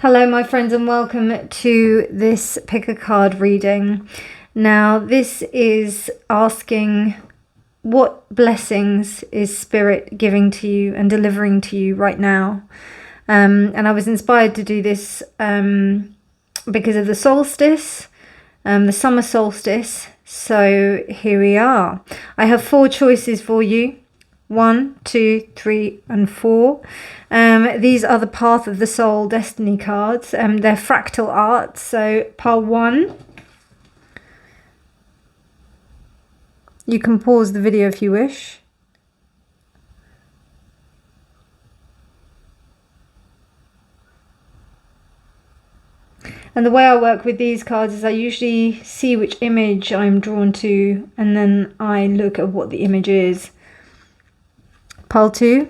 Hello my friends and welcome to this pick a card reading. Now this is asking what blessings is Spirit giving to you and delivering to you right now. And I was inspired to do this because of the solstice, the summer solstice. So here we are. I have 4 choices for you. 1, 2, 3, and 4. These are the Path of the Soul Destiny cards. They're fractal art. So pile 1. You can pause the video if you wish. And the way I work with these cards is I usually see which image I'm drawn to, and then I look at what the image is. Pile 2.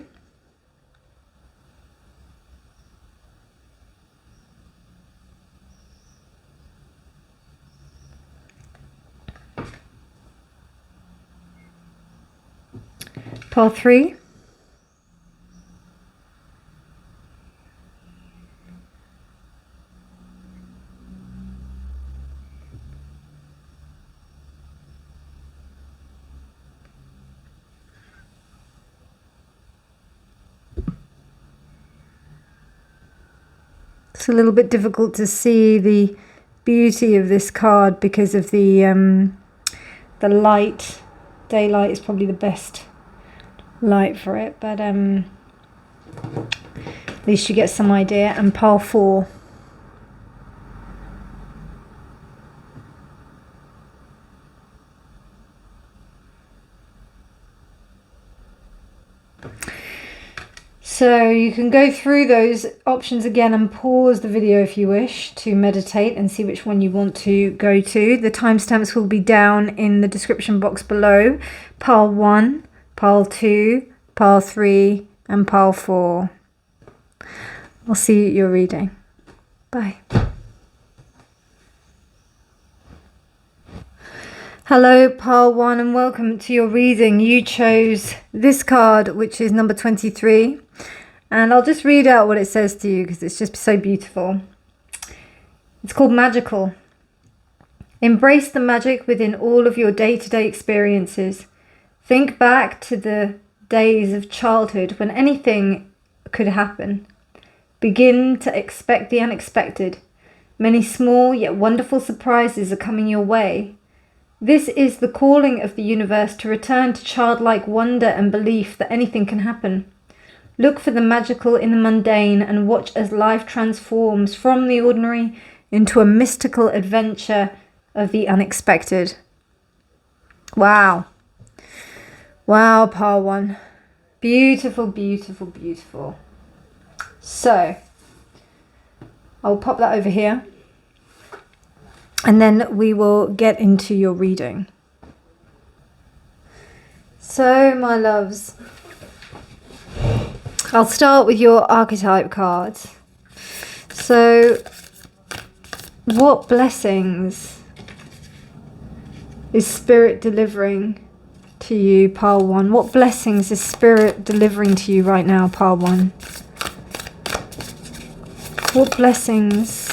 Pile 3. It's a little bit difficult to see the beauty of this card because of the light. Daylight is probably the best light for it, but at least you get some idea. And pile 4. So you can go through those options again and pause the video if you wish to meditate and see which one you want to go to. The timestamps will be down in the description box below. Pile 1, pile 2, pile 3, and pile 4. I'll see you at your reading. Bye. Hello pile 1 and welcome to your reading. You chose this card, which is number 23, and I'll just read out what it says to you because it's just so beautiful. It's called Magical. Embrace the magic within all of your day-to-day experiences. Think back to the days of childhood when anything could happen. Begin to expect the unexpected. Many small yet wonderful surprises are coming your way. This is the calling of the universe to return to childlike wonder and belief that anything can happen. Look for the magical in the mundane and watch as life transforms from the ordinary into a mystical adventure of the unexpected. Wow. Wow, pile 1. Beautiful, beautiful, beautiful. So, I'll pop that over here. And then we will get into your reading. So, my loves, I'll start with your archetype cards. So, what blessings is Spirit delivering to you, pile 1? What blessings is Spirit delivering to you right now, pile 1? What blessings?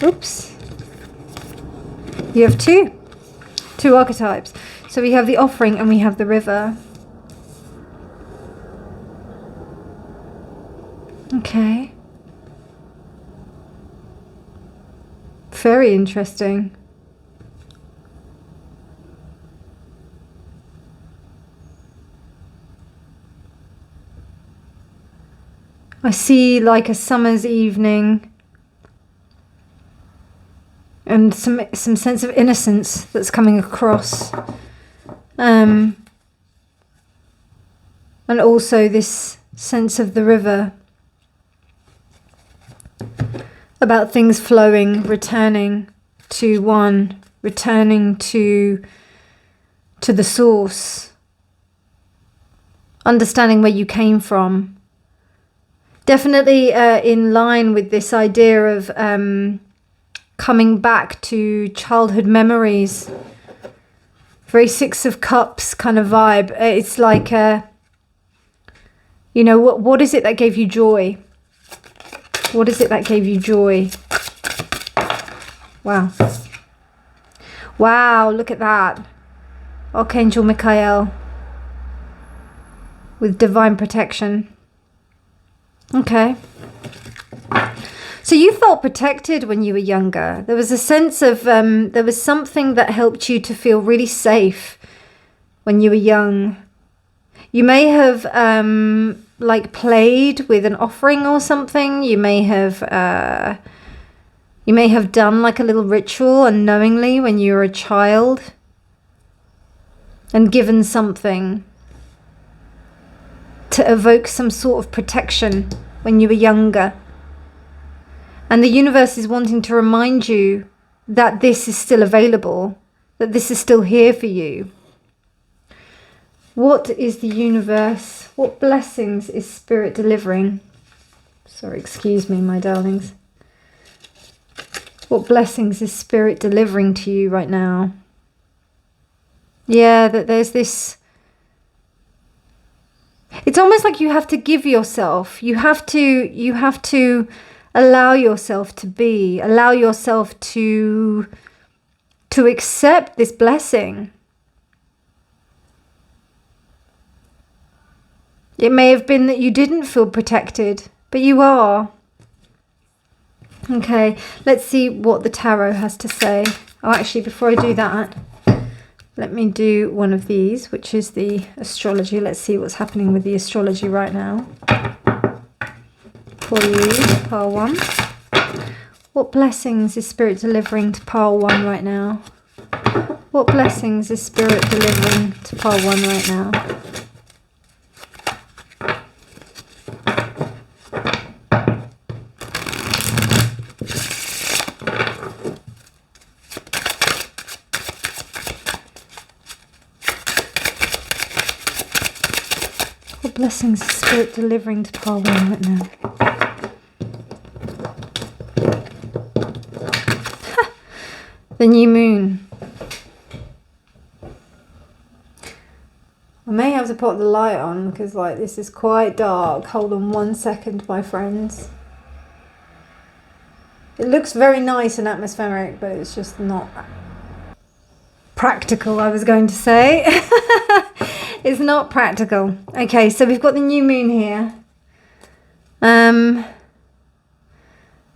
Oops. You have two archetypes. So we have the offering and we have the river. Okay. Very interesting. I see like a summer's evening. And some sense of innocence that's coming across. And also this sense of the river. About things flowing, returning to one, returning to the source. Understanding where you came from. Definitely in line with this idea of coming back to childhood memories. Very 6 of Cups kind of vibe. It's like You know, what is it that gave you joy? What is it that gave you joy? Wow. Wow, look at that. Archangel Michael with divine protection. Okay. So you felt protected when you were younger. There was a sense of, there was something that helped you to feel really safe when you were young. You may have like played with an offering or something. You may have done like a little ritual unknowingly when you were a child and given something to evoke some sort of protection when you were younger. And the universe is wanting to remind you that this is still available, that this is still here for you. What is the universe? What blessings is Spirit delivering? Sorry, excuse me, my darlings. What blessings is Spirit delivering to you right now? Yeah, that there's this... It's almost like you have to give yourself. You have to allow yourself to be. Allow yourself to accept this blessing. It may have been that you didn't feel protected, but you are. Okay, let's see what the tarot has to say. Oh, actually, before I do that, let me do one of these, which is the astrology. Let's see what's happening with the astrology right now. For you, pile 1. What blessings is Spirit delivering to pile 1 right now? What blessings is Spirit delivering to pile 1 right now? What blessings is Spirit delivering to pile 1 right now? The new moon. I may have to put the light on because like this is quite dark. Hold on 1 second, my friends. It looks very nice and atmospheric, but it's just not practical, I was going to say. It's not practical. Okay, so we've got the new moon here. And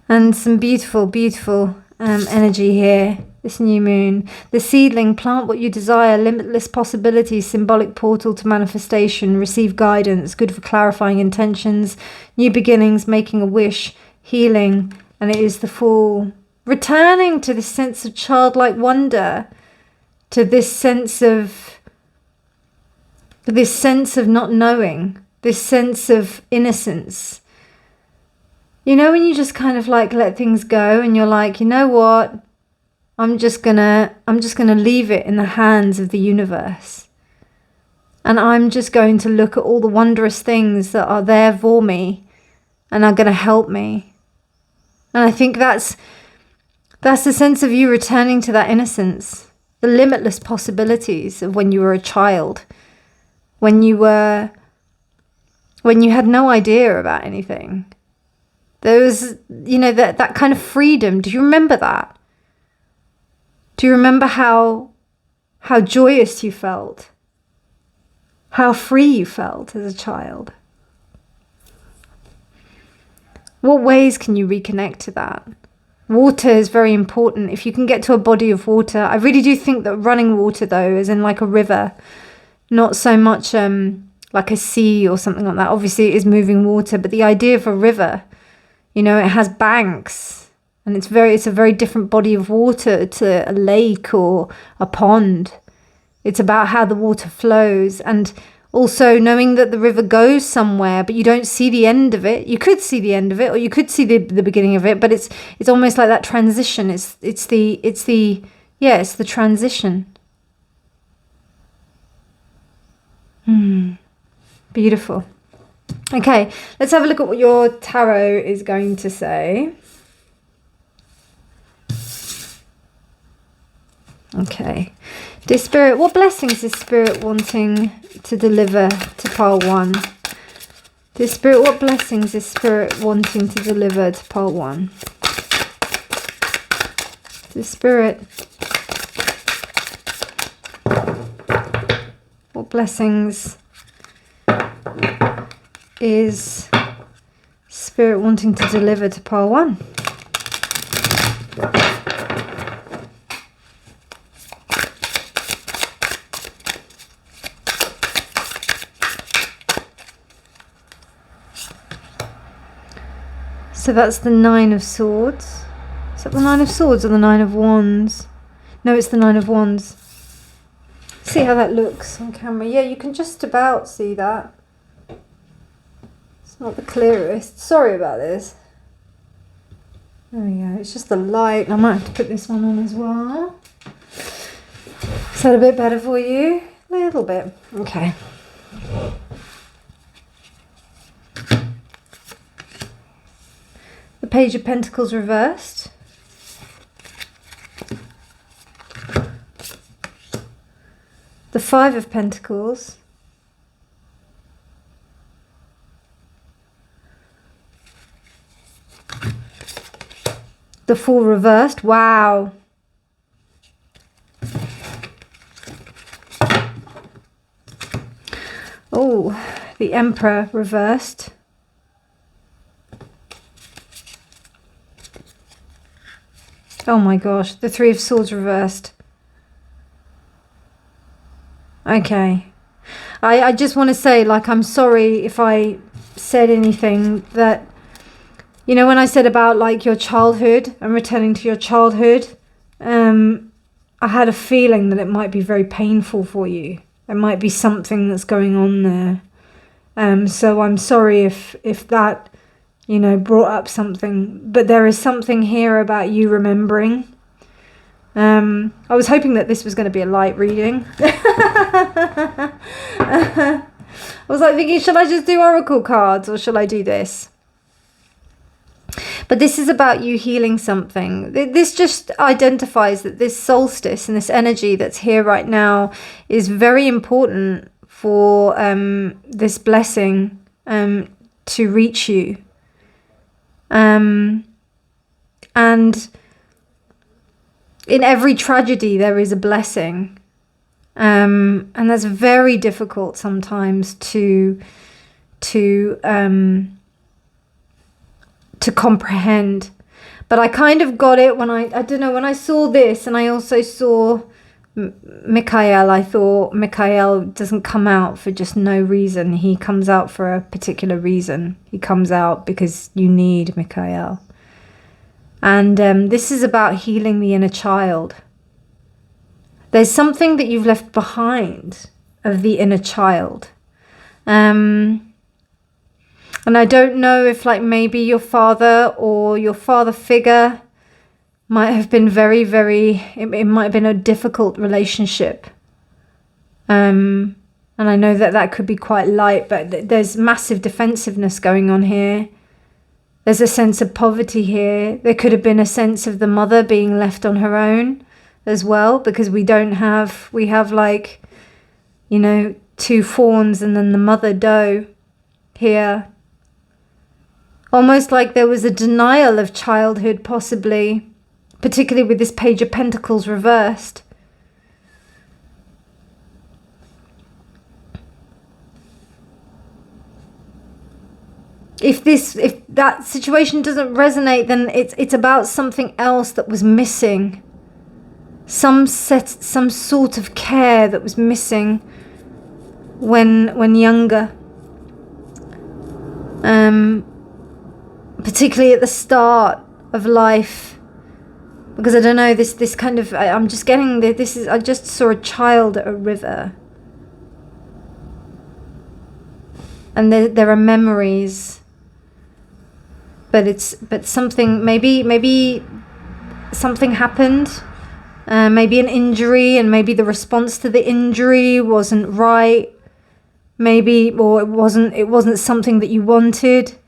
some beautiful, beautiful energy here. This new moon. The seedling, plant what you desire, limitless possibilities, symbolic portal to manifestation, receive guidance, good for clarifying intentions, new beginnings, making a wish, healing, and it is the Fool. Returning to this sense of childlike wonder, to this sense of not knowing, this sense of innocence. You know, when you just kind of like let things go and you're like, you know what? I'm just gonna leave it in the hands of the universe. And I'm just going to look at all the wondrous things that are there for me and are going to help me. And I think that's the sense of you returning to that innocence, the limitless possibilities of when you were a child, when you had no idea about anything. There was, you know, that kind of freedom. Do you remember that? Do you remember how joyous you felt? How free you felt as a child? What ways can you reconnect to that? Water is very important. If you can get to a body of water, I really do think that running water, though, is in like a river, not so much like a sea or something like that. Obviously, it is moving water, but the idea of a river, you know, it has banks. And it's a very different body of water to a lake or a pond. It's about how the water flows, and also knowing that the river goes somewhere, but you don't see the end of it. You could see the end of it, or you could see the beginning of it, but it's almost like that transition. It's the transition. Beautiful. Okay, let's have a look at what your tarot is going to say. Okay, dear Spirit, what blessings is Spirit wanting to deliver to pile 1? This Spirit, what blessings is Spirit wanting to deliver to pile 1? This Spirit, what blessings is Spirit wanting to deliver to pile 1? So that's the 9 of Swords. Is that the 9 of Swords or the 9 of Wands? No, it's the 9 of Wands. See how that looks on camera. Yeah, you can just about see that. It's not the clearest. Sorry about this. There we go. It's just the light. I might have to put this one on as well. Is that a bit better for you? A little bit. Okay. The Page of Pentacles reversed. The 5 of Pentacles. The Fool reversed. Wow. Oh, the Emperor reversed. Oh my gosh, the 3 of Swords reversed. Okay. I just want to say, like, I'm sorry if I said anything that, you know, when I said about, like, your childhood and returning to your childhood, I had a feeling that it might be very painful for you. There might be something that's going on there. So I'm sorry if that, you know, brought up something, but there is something here about you remembering. I was hoping that this was going to be a light reading. I was like thinking, should I just do oracle cards or shall I do this? But this is about you healing something. This just identifies that this solstice and this energy that's here right now is very important for this blessing to reach you. And in every tragedy there is a blessing, and that's very difficult sometimes to comprehend. But I kind of got it when I don't know, when I saw this, and I also saw Michael. I thought Michael doesn't come out for just no reason. He comes out for a particular reason. He comes out because you need Michael. And this is about healing the inner child. There's something that you've left behind of the inner child. And I don't know if, like, maybe your father or your father figure might have been very, very, it might have been a difficult relationship. And I know that that could be quite light, but there's massive defensiveness going on here. There's a sense of poverty here. There could have been a sense of the mother being left on her own as well, because we have, like, you know, 2 fawns and then the mother doe here. Almost like there was a denial of childhood, possibly, particularly with this Page of Pentacles reversed. If that situation doesn't resonate, then it's about something else that was missing. Some sort of care that was missing when younger. Particularly at the start of life. Because I don't know, this kind of, I'm just getting this, I just saw a child at a river. And there are memories. But something, maybe something happened. Maybe an injury, and maybe the response to the injury wasn't right. Maybe, or it wasn't something that you wanted.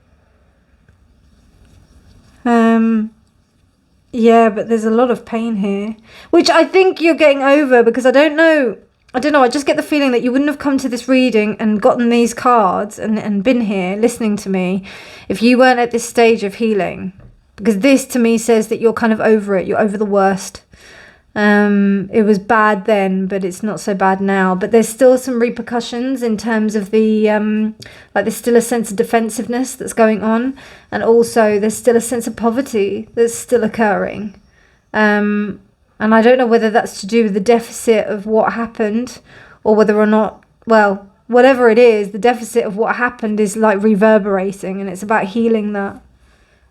Yeah, but there's a lot of pain here, which I think you're getting over, because I don't know I don't know, I just get the feeling that you wouldn't have come to this reading and gotten these cards and been here listening to me if you weren't at this stage of healing. Because this to me says that you're kind of over it. You're over the worst. It was bad then, but it's not so bad now. But there's still some repercussions in terms of the, like there's still a sense of defensiveness that's going on. And also there's still a sense of poverty that's still occurring. And I don't know whether that's to do with the deficit of what happened, or whether or not, well, whatever it is, the deficit of what happened is like reverberating, and it's about healing that.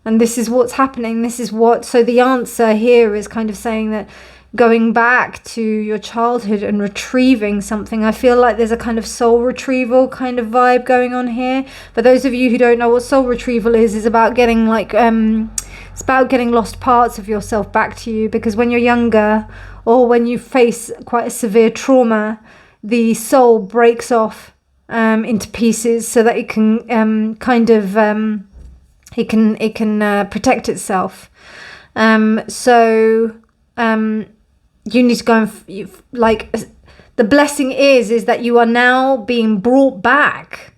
And this is what's happening. This is what, so the answer here is kind of saying that going back to your childhood and retrieving something. I feel like there's a kind of soul retrieval kind of vibe going on here. For those of you who don't know what soul retrieval is about getting like, it's about getting lost parts of yourself back to you, because when you're younger or when you face quite a severe trauma, the soul breaks off into pieces so that it can it can protect itself. You need to go and like the blessing is that you are now being brought back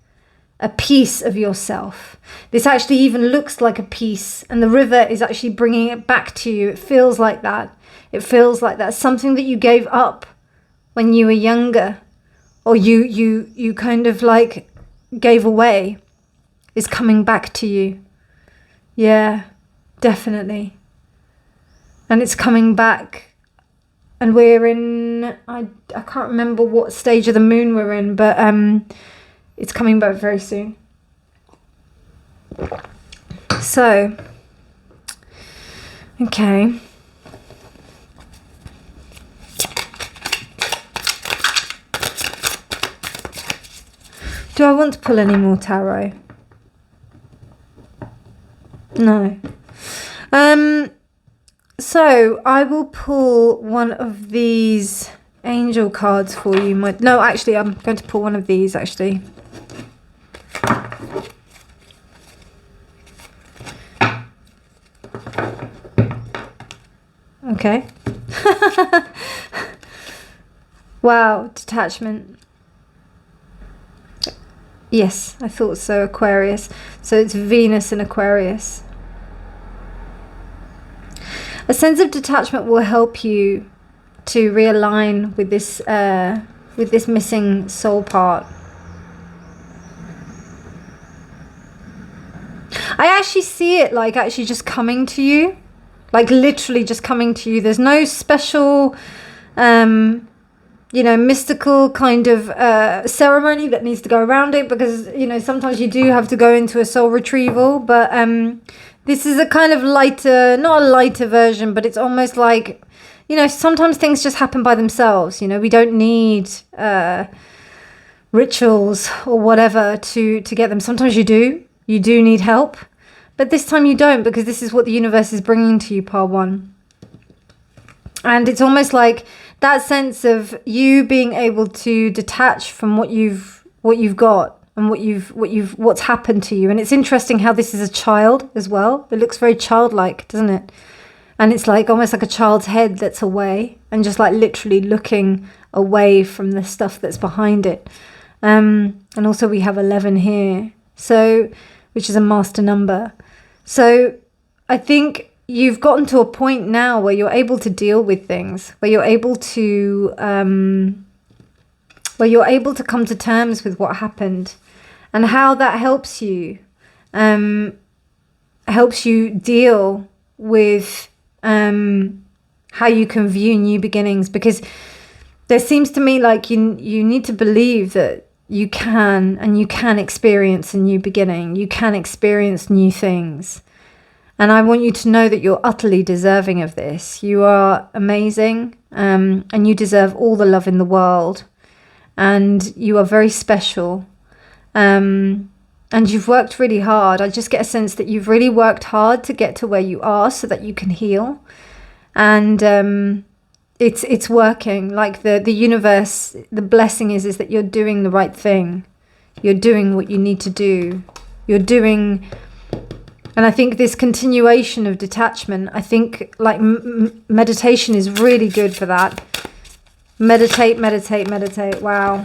a piece of yourself. This actually even looks like a piece, and the river is actually bringing it back to you. It feels like that. It feels like that. Something that you gave up when you were younger, or you kind of like gave away, is coming back to you. Yeah, definitely. And it's coming back, and we're in, I can't remember what stage of the moon we're in, but it's coming back very soon. So, okay. Do I want to pull any more tarot? No. So I will pull one of these angel cards for you. No, actually, I'm going to pull one of these, actually. Okay. Wow, detachment. Yes, I thought so, Aquarius. So it's Venus in Aquarius. A sense of detachment will help you to realign with this missing soul part. I actually see it like actually just coming to you, like literally just coming to you. There's no special, mystical kind of ceremony that needs to go around it, because, sometimes you do have to go into a soul retrieval, but this is a kind of lighter, not a lighter version, but it's almost like, sometimes things just happen by themselves. We don't need rituals or whatever to get them. Sometimes you do need help, but this time you don't, because this is what the universe is bringing to you, Part 1. And it's almost like that sense of you being able to detach from what you've got and what's happened to you. And it's interesting how this is a child as well. It looks very childlike, doesn't it? And it's like almost like a child's head that's away and just like literally looking away from the stuff that's behind it. And also we have 11 here, so, which is a master number. So I think you've gotten to a point now where you're able to deal with things, where you're able to come to terms with what happened, and how that helps you deal with how you can view new beginnings. Because there seems to me like you need to believe that you can experience a new beginning. You can experience new things. And I want you to know that you're utterly deserving of this. You are amazing, and you deserve all the love in the world. And you are very special. And you've worked really hard. I just get a sense that you've really worked hard to get to where you are so that you can heal. And it's working. Like the universe, the blessing is that you're doing the right thing. You're doing what you need to do. You're doing... And I think this continuation of detachment, I think like meditation is really good for that. Meditate, meditate, meditate. Wow.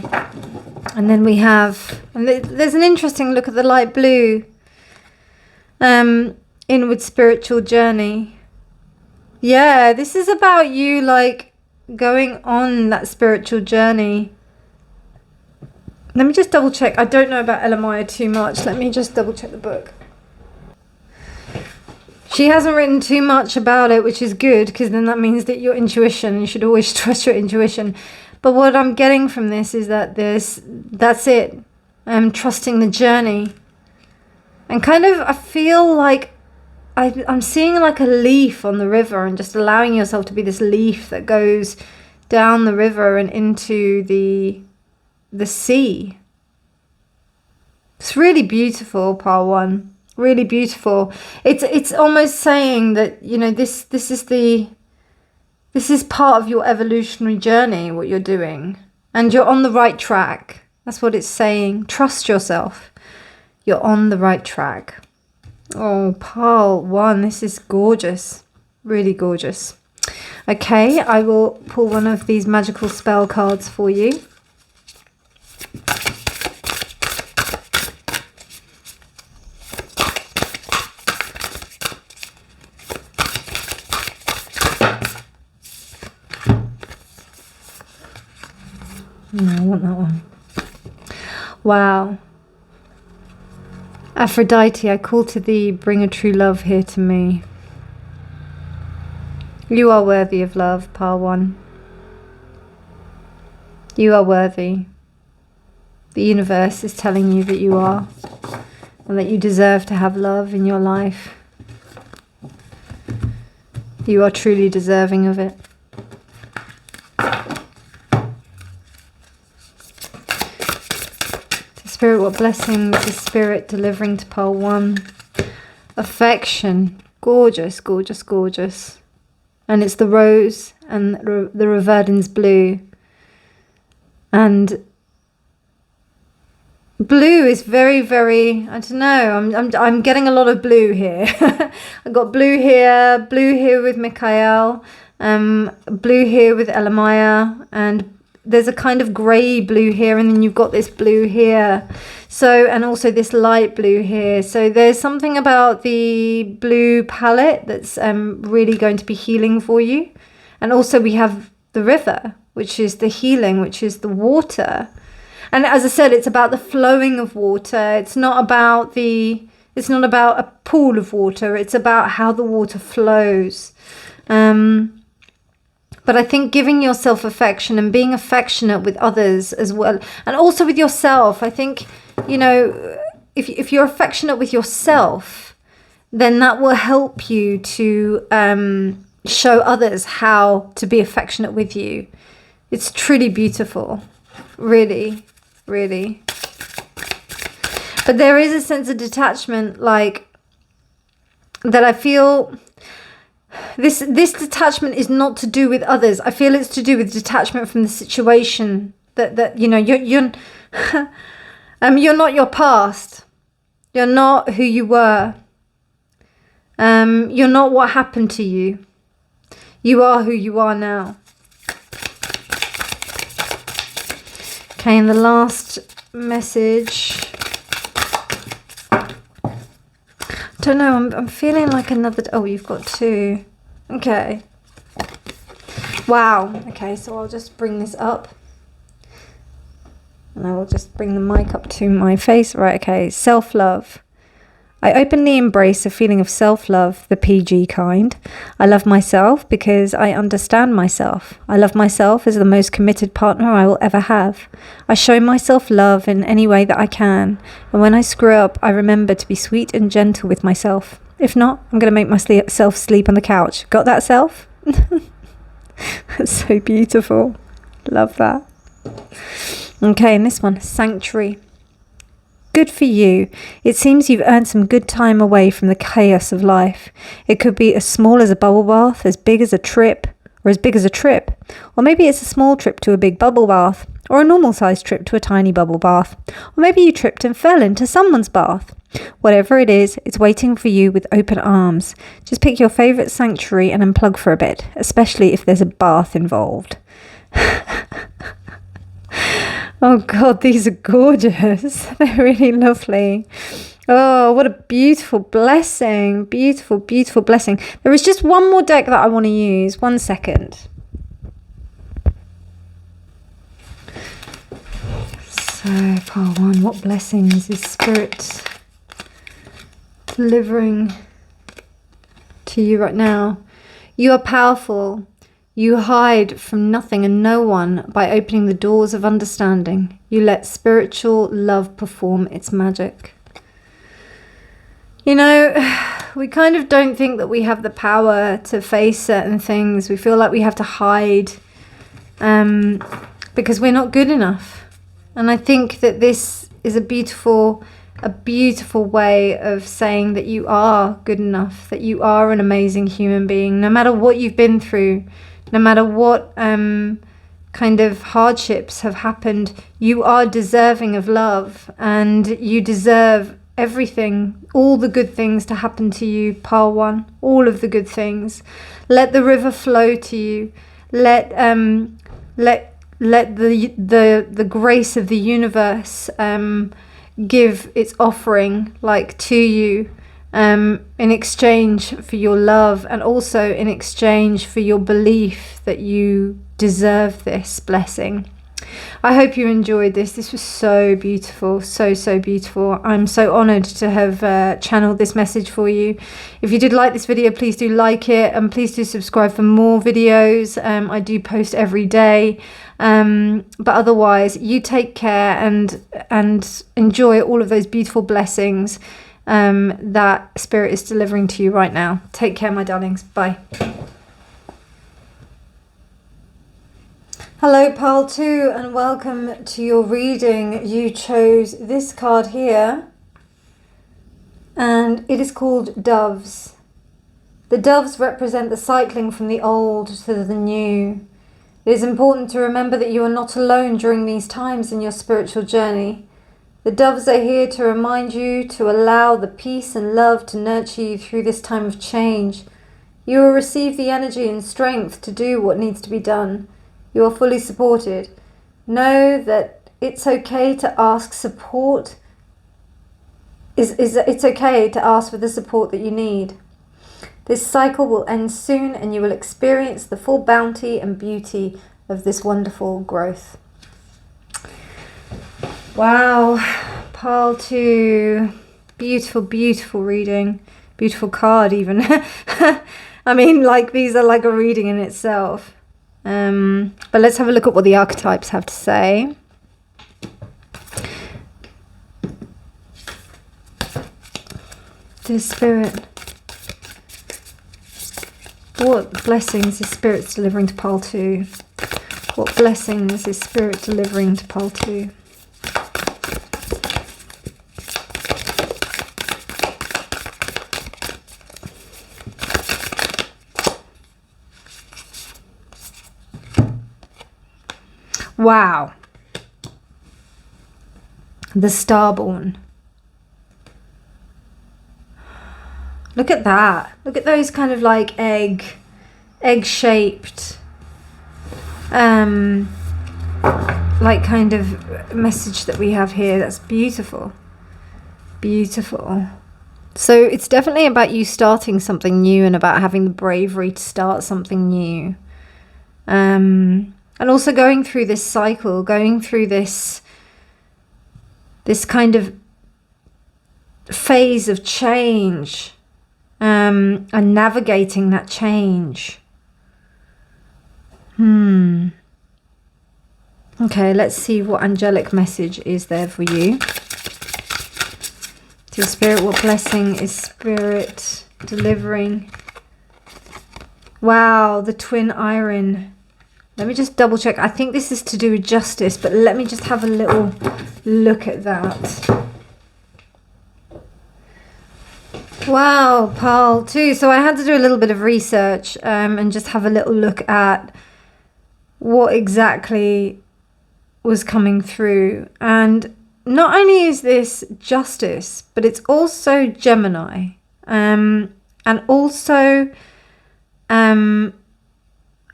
And then we have, and there's an interesting look at the light blue. Inward spiritual journey. Yeah, this is about you like going on that spiritual journey. Let me just double check. I don't know about Elamaya too much. Let me just double check the book. She hasn't written too much about it, which is good, because then that means that your intuition, you should always trust your intuition. But what I'm getting from this is that that's it. I'm trusting the journey. And kind of, I feel like I'm seeing like a leaf on the river, and just allowing yourself to be this leaf that goes down the river and into the sea. It's really beautiful, Pile 1. Really beautiful. It's almost saying that, you know, this is part of your evolutionary journey, what you're doing, and you're on the right track. That's what it's saying. Trust yourself. You're on the right track. Oh, Pile 1, this is gorgeous. Really gorgeous. Okay, I will pull one of these magical spell cards for you. No, I want that one. Wow. Aphrodite, I call to thee, bring a true love here to me. You are worthy of love, Pile 1. You are worthy. The universe is telling you that you are, and that you deserve to have love in your life. You are truly deserving of it. Spirit, what blessings is Spirit delivering to Pile 1? Affection. Gorgeous, gorgeous, gorgeous. And it's the rose and the Reverdin's blue. And blue is very, very, I don't know, I'm getting a lot of blue here. I've got blue here with Mikhail, blue here with Elamaya, and there's a kind of grey blue here, and then you've got this blue here. So, and also this light blue here. So there's something about the blue palette that's really going to be healing for you. And also we have the river, which is the healing, which is the water. And as I said, it's about the flowing of water. It's not about a pool of water. It's about how the water flows. But I think giving yourself affection and being affectionate with others as well, and also with yourself, I think, you know, if you're affectionate with yourself, then that will help you to show others how to be affectionate with you. It's truly beautiful. Really, really. But there is a sense of detachment, like, that I feel... This detachment is not to do with others. I feel it's to do with detachment from the situation. That you know, you're not your past. You're not who you were. You're not what happened to you. You are who you are now. Okay, and the last message. Don't know, I'm feeling like another... Oh, you've got 2. Okay. Wow. Okay, so I'll just bring this up. And I will just bring the mic up to my face. Right, okay. Self-love. I openly embrace a feeling of self-love, the PG kind. I love myself because I understand myself. I love myself as the most committed partner I will ever have. I show myself love in any way that I can. And when I screw up, I remember to be sweet and gentle with myself. If not, I'm going to make myself sleep on the couch. Got that, self? That's so beautiful. Love that. Okay, and this one, sanctuary. Good for you. It seems you've earned some good time away from the chaos of life. It could be as small as a bubble bath, as big as a trip, or as big as a trip. Or maybe it's a small trip to a big bubble bath, or a normal-sized trip to a tiny bubble bath. Or maybe you tripped and fell into someone's bath. Whatever it is, it's waiting for you with open arms. Just pick your favourite sanctuary and unplug for a bit, especially if there's a bath involved. Oh God, these are gorgeous. They're really lovely. Oh, what a beautiful blessing. Beautiful, beautiful blessing. There is just one more deck that I want to use. 1 second. So, pile 1, what blessings is Spirit delivering to you right now? You are powerful. You hide from nothing and no one by opening the doors of understanding. You let spiritual love perform its magic. You know, we kind of don't think that we have the power to face certain things. We feel like we have to hide because we're not good enough. And I think that this is a beautiful way of saying that you are good enough, that you are an amazing human being, no matter what you've been through, no matter what kind of hardships have happened. You are deserving of love, and you deserve everything, all the good things to happen to you, pile 1, all of the good things. Let the river flow to you. Let the grace of the universe give its offering to you in exchange for your love, and also in exchange for your belief that you deserve this blessing. I hope you enjoyed this. This was so beautiful, so beautiful. I'm so honored to have channeled this message for you. If you did like this video, please do like it, and please do subscribe for more videos. I do post every day. But otherwise, you take care and enjoy all of those beautiful blessings that Spirit is delivering to you right now. Take care, my darlings. Bye. Hello, pile 2, and welcome to your reading. You chose this card here, and it is called Doves. The doves represent the cycling from the old to the new. It is important to remember that you are not alone during these times in your spiritual journey. The doves are here to remind you to allow the peace and love to nurture you through this time of change. You will receive the energy and strength to do what needs to be done. You are fully supported. Know that it's okay to ask support. It's okay to ask for the support that you need. This cycle will end soon, and you will experience the full bounty and beauty of this wonderful growth. Wow, pile 2. Beautiful, beautiful reading. Beautiful card even. I mean, these are like a reading in itself. But let's have a look at what the archetypes have to say. Dear Spirit, what blessings is Spirit delivering to pile 2? What blessings is Spirit delivering to pile 2? Wow. The Starborn. Look at that. Look at those kind of egg-shaped kind of message that we have here. That's beautiful. Beautiful. So it's definitely about you starting something new, and about having the bravery to start something new. And also going through this cycle, going through this kind of phase of change, and navigating that change. Okay, let's see what angelic message is there for you. To Spirit, what blessing is Spirit delivering? Wow, the twin iron. Let me just double check. I think this is to do with justice, but let me just have a little look at that. Wow, pile 2. So I had to do a little bit of research and just have a little look at what exactly was coming through. And not only is this justice, but it's also Gemini. And also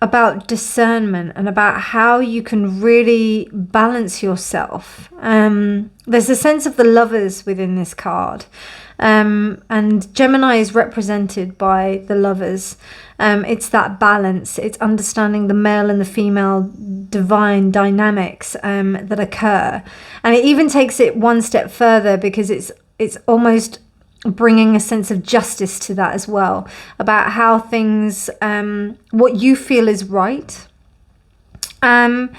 about discernment and about how you can really balance yourself. There's a sense of the Lovers within this card. And Gemini is represented by the Lovers. It's that balance. It's understanding the male and the female divine dynamics that occur. And it even takes it one step further, because it's almost bringing a sense of justice to that as well, about how things, what you feel is right. And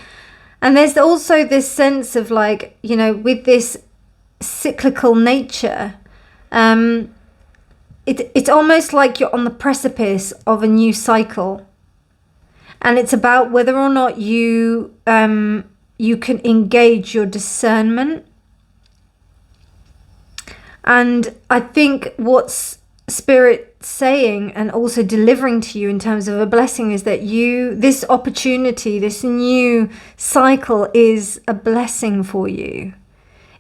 there's also this sense of like, you know, with this cyclical nature, it's almost like you're on the precipice of a new cycle, and it's about whether or not you you can engage your discernment. And I think what's Spirit saying and also delivering to you in terms of a blessing is that this opportunity, this new cycle, is a blessing for you.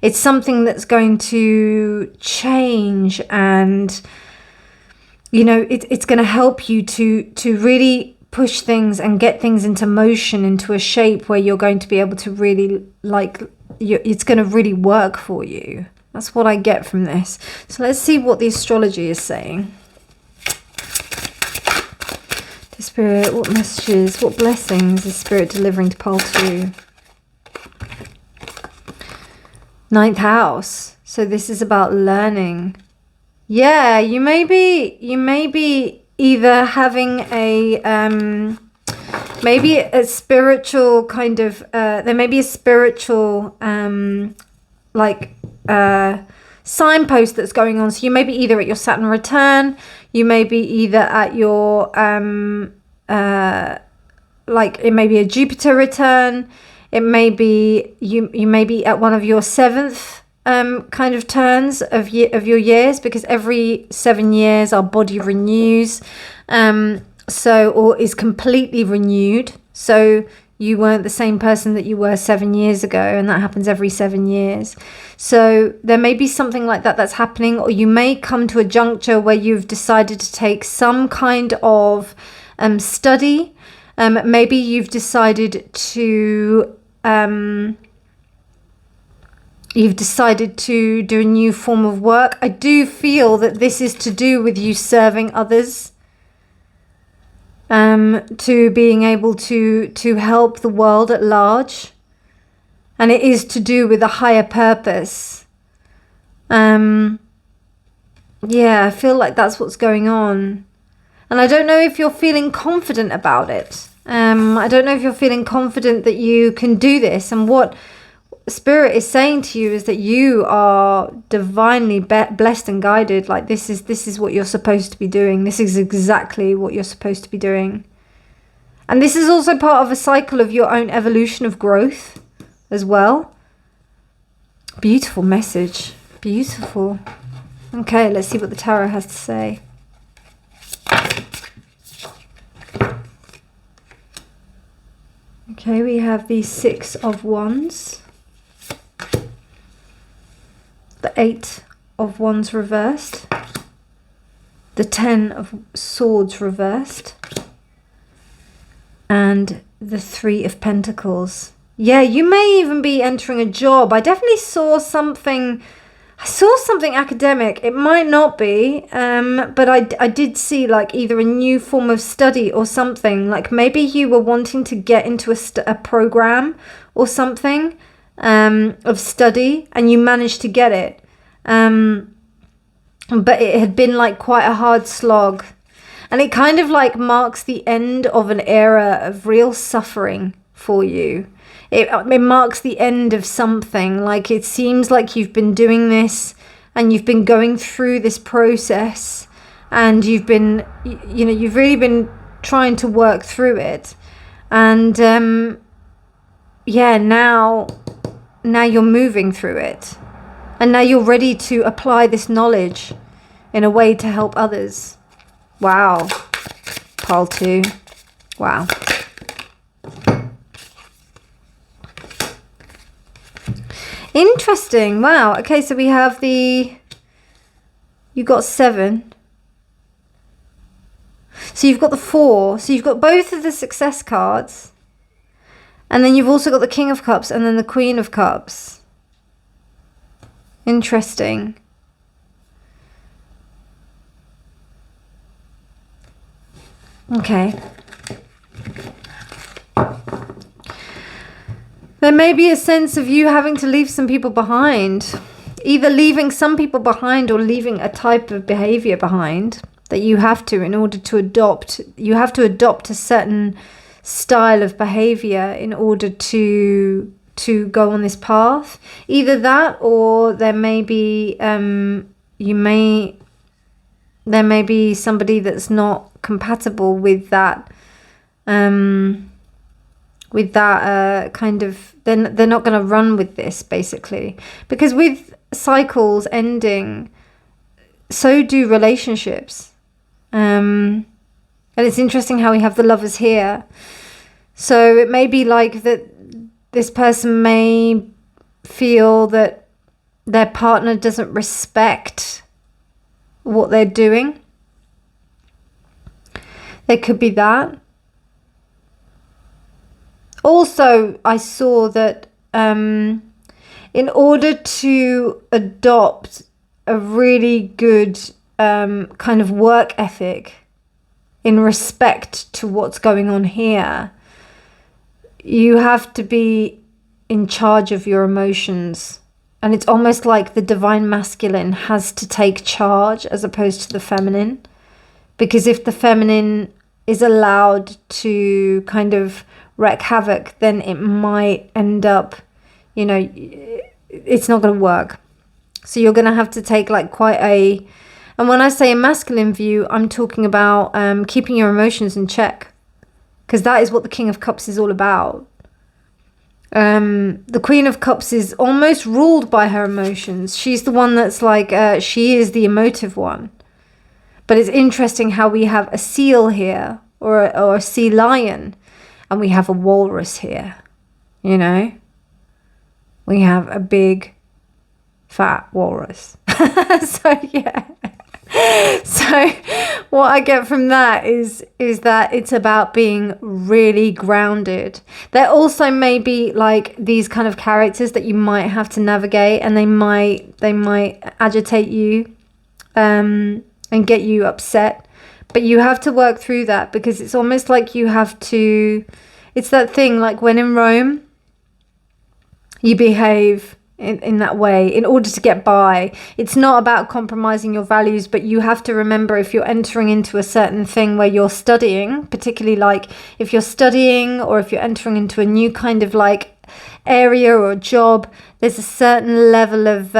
It's something that's going to change, and you know, it's going to help you to really push things and get things into motion, into a shape where you're going to be able to really, like, it's going to really work for you. That's what I get from this. So let's see what the astrology is saying. The Spirit, what messages, what blessings is Spirit delivering to pile 2? 9th house. So this is about learning. Yeah, you may be either having a maybe a spiritual kind of there may be a spiritual signpost that's going on. So you may be either at your Saturn return, you may be either at your like it may be a Jupiter return, it may be you may be at one of your 7th kind of turns of your years, because every 7 years our body renews, or is completely renewed. So you weren't the same person that you were 7 years ago, and that happens every 7 years. So there may be something like that that's happening, or you may come to a juncture where you've decided to take some kind of study. Maybe you've decided to do a new form of work. I do feel that this is to do with you serving others, to being able to help the world at large, and it is to do with a higher purpose. Yeah, I feel like that's what's going on, and I don't know if you're feeling confident about it. I don't know if you're feeling confident that you can do this, and what Spirit is saying to you is that you are divinely blessed and guided. Like this is what you're supposed to be doing. This is exactly what you're supposed to be doing. And this is also part of a cycle of your own evolution of growth as well. Beautiful message. Beautiful. Okay, let's see what the tarot has to say. Okay, we have the 6 of Wands. The 8 of Wands reversed, the 10 of Swords reversed, and the 3 of Pentacles. Yeah, you may even be entering a job. I definitely saw something. I saw something academic. It might not be, but I did see like either a new form of study or something. Like maybe you were wanting to get into a program or something of study, and you managed to get it, but it had been like quite a hard slog, and it kind of like marks the end of an era of real suffering for you. It marks the end of something. Like it seems like you've been doing this and you've been going through this process, and you've been, you know, you've really been trying to work through it, and yeah, now you're moving through it, and now you're ready to apply this knowledge in a way to help others. Wow. Pile 2. Wow. Interesting. Wow. Okay, so we have you got 7. So you've got the 4. So you've got both of the success cards. And then you've also got the King of Cups and then the Queen of Cups. Interesting. Okay. There may be a sense of you having to leave some people behind. Either leaving some people behind or leaving a type of behavior behind that you have to in order to adopt. You have to adopt a certain style of behavior in order to go on this path. Either that, or there may be there may be somebody that's not compatible with that kind of, they're not going to run with this, basically, because with cycles ending, so do relationships. And it's interesting how we have the Lovers here. So it may be like that this person may feel that their partner doesn't respect what they're doing. There could be that. Also, I saw that in order to adopt a really good kind of work ethic in respect to what's going on here, you have to be in charge of your emotions. And it's almost like the divine masculine has to take charge as opposed to the feminine. Because if the feminine is allowed to kind of wreak havoc, then it might end up, you know, it's not going to work. So you're going to have to take like quite a, and when I say a masculine view, I'm talking about keeping your emotions in check, because that is what the King of Cups is all about. The Queen of Cups is almost ruled by her emotions. She's the one that's like, she is the emotive one. But it's interesting how we have a seal here, or a sea lion, and we have a walrus here, you know? We have a big, fat walrus. So, yeah. So what I get from that is that it's about being really grounded. There also may be like these kind of characters that you might have to navigate, and they might agitate you and get you upset, but you have to work through that, because it's almost like you have to, it's that thing like when in Rome you behave in that way in order to get by. It's not about compromising your values, but you have to remember, if you're entering into a certain thing where you're studying, particularly like if you're studying or if you're entering into a new kind of like area or job, there's a certain level of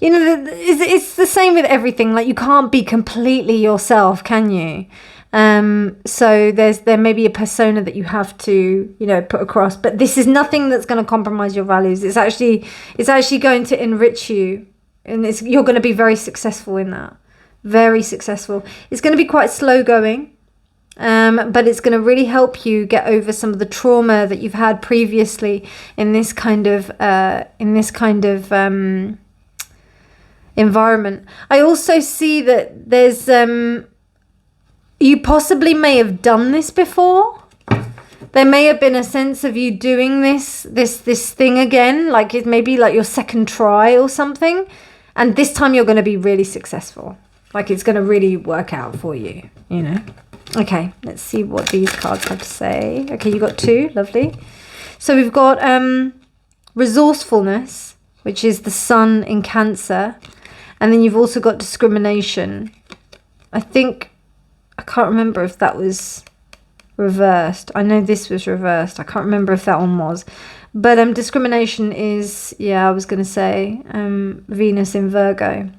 you know, it's the same with everything. Like you can't be completely yourself, can you? So there may be a persona that you have to, you know, put across, but this is nothing that's going to compromise your values. It's actually going to enrich you, and you're going to be very successful in that. Very successful. It's going to be quite slow going, but it's going to really help you get over some of the trauma that you've had previously in this kind of environment. I also see that there's you possibly may have done this before. There may have been a sense of you doing this thing again, like it may be like your second try or something, and this time you're going to be really successful. Like it's going to really work out for you, you know. Okay, let's see what these cards have to say. Okay, you got 2, lovely. So we've got resourcefulness, which is the Sun in Cancer, and then you've also got discrimination. I can't remember if that was reversed. I know this was reversed. I can't remember if that one was. But discrimination is, yeah, I was going to say Venus in Virgo.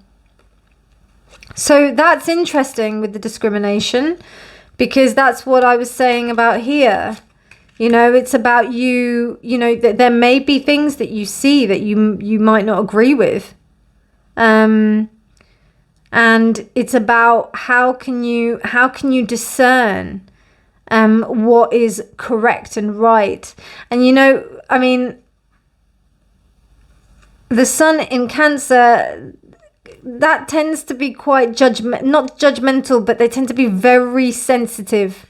So that's interesting with the discrimination, because that's what I was saying about here. You know, it's about you know, that there may be things that you see that you might not agree with. And it's about how can you discern what is correct and right. And you know, I mean, the Sun in Cancer that tends to be quite not judgmental, but they tend to be very sensitive,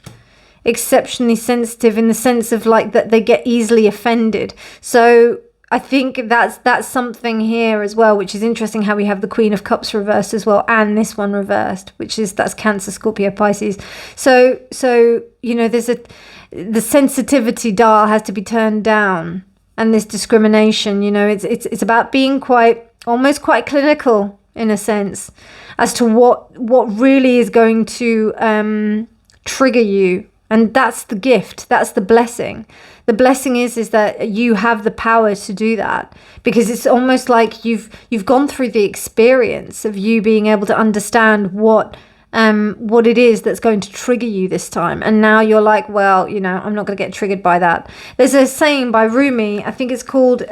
exceptionally sensitive, in the sense of like that they get easily offended. So I think that's something here as well, which is interesting, how we have the Queen of Cups reversed as well, and this one reversed, that's Cancer, Scorpio, Pisces. So you know, the sensitivity dial has to be turned down, and this discrimination, you know, it's about being almost quite clinical in a sense as to what really is going to trigger you. And that's the gift, that's the blessing. The blessing is that you have the power to do that, because it's almost like you've gone through the experience of you being able to understand what it is that's going to trigger you this time. And now you're like, well, you know, I'm not going to get triggered by that. There's a saying by Rumi, I think it's called,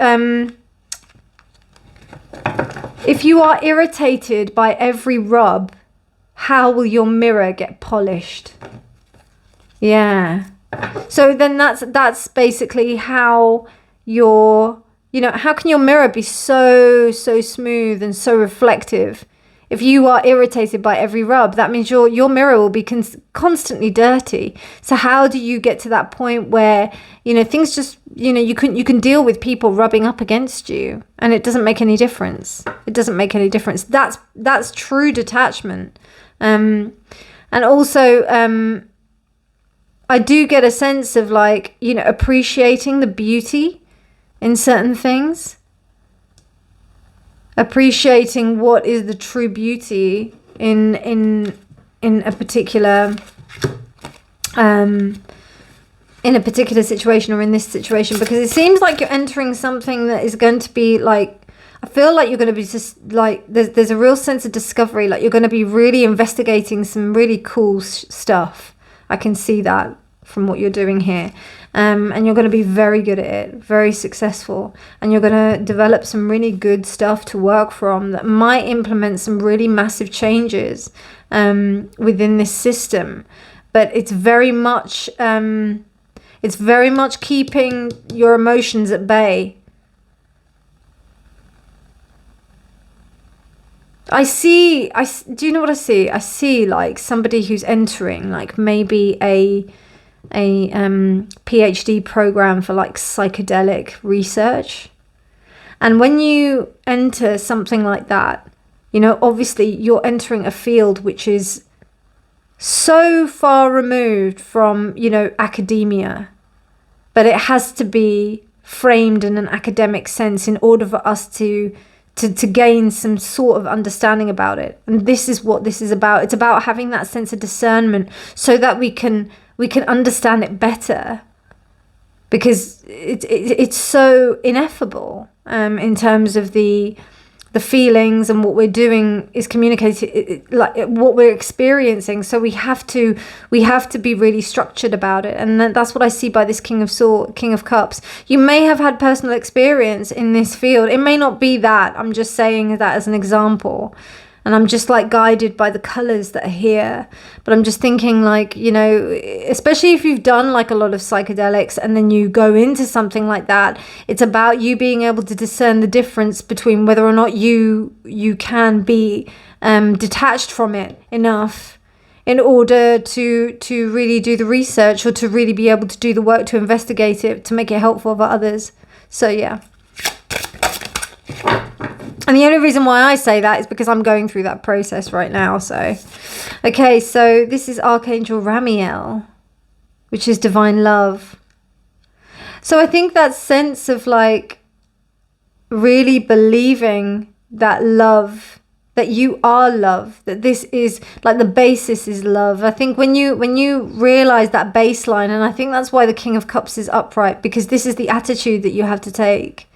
if you are irritated by every rub, how will your mirror get polished? Yeah. So then that's basically how how can your mirror be so smooth and so reflective? If you are irritated by every rub, that means your mirror will be constantly dirty. So how do you get to that point where, you know, things just, you know, you can deal with people rubbing up against you and it doesn't make any difference. It doesn't make any difference. That's true detachment. And also, I do get a sense of like, you know, appreciating the beauty in certain things. Appreciating what is the true beauty in a particular situation, or in this situation, because it seems like you're entering something that is going to be like, I feel like you're going to be just like, there's a real sense of discovery, like you're going to be really investigating some really cool stuff. I can see that from what you're doing here. And you're going to be very good at it, very successful, and you're going to develop some really good stuff to work from that might implement some really massive changes within this system. But it's very much keeping your emotions at bay. Do you know what I see? I see like somebody who's entering like maybe a PhD program for like psychedelic research. And when you enter something like that, you know, obviously you're entering a field which is so far removed from, you know, academia, but it has to be framed in an academic sense in order for us to gain some sort of understanding about it. And this is what this is about. It's about having that sense of discernment so that we can understand it better, because it's so ineffable in terms of the feelings, and what we're doing is communicating like what we're experiencing. So we have to be really structured about it, and that's what I see by this King of Cups. You may have had personal experience in this field. It may not be that. I'm just saying that as an example. And I'm just like guided by the colors that are here. But I'm just thinking like, you know, especially if you've done like a lot of psychedelics and then you go into something like that, it's about you being able to discern the difference between whether or not you can be detached from it enough in order to really do the research, or to really be able to do the work to investigate it, to make it helpful for others. So yeah. And the only reason why I say that is because I'm going through that process right now. So, okay, so this is Archangel Ramiel, which is divine love. So I think that sense of like really believing that love, that you are love, that this is like the basis is love. I think when you realize that baseline, and I think that's why the King of Cups is upright, because this is the attitude that you have to take.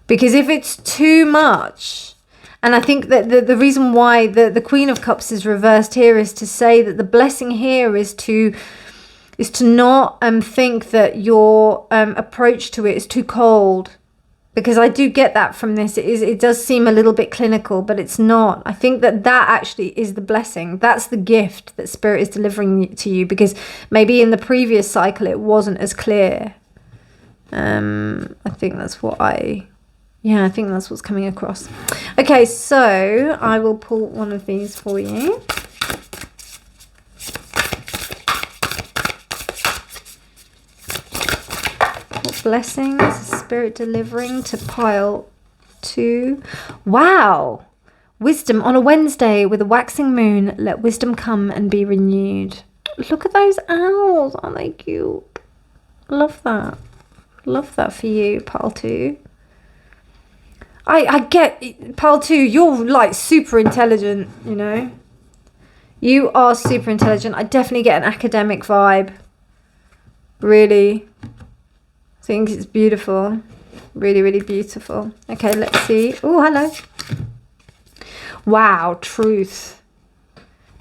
Because if it's too much, and I think that the reason why the Queen of Cups is reversed here is to say that the blessing here is to not think that your approach to it is too cold. Because I do get that from this. It does seem a little bit clinical, but it's not. I think that actually is the blessing. That's the gift that Spirit is delivering to you, because maybe in the previous cycle it wasn't as clear. I think that's what I Yeah, I think that's what's coming across. Okay, so I will pull one of these for you. What blessings is Spirit delivering to pile 2? Wow! Wisdom on a Wednesday with a waxing moon. Let wisdom come and be renewed. Look at those owls. Aren't they cute? Love that. Love that for you, pile 2. I get, pile 2, you're like super intelligent, you know. You are super intelligent. I definitely get an academic vibe. Really. I think it's beautiful. Really, really beautiful. Okay, let's see. Oh, hello. Wow, truth.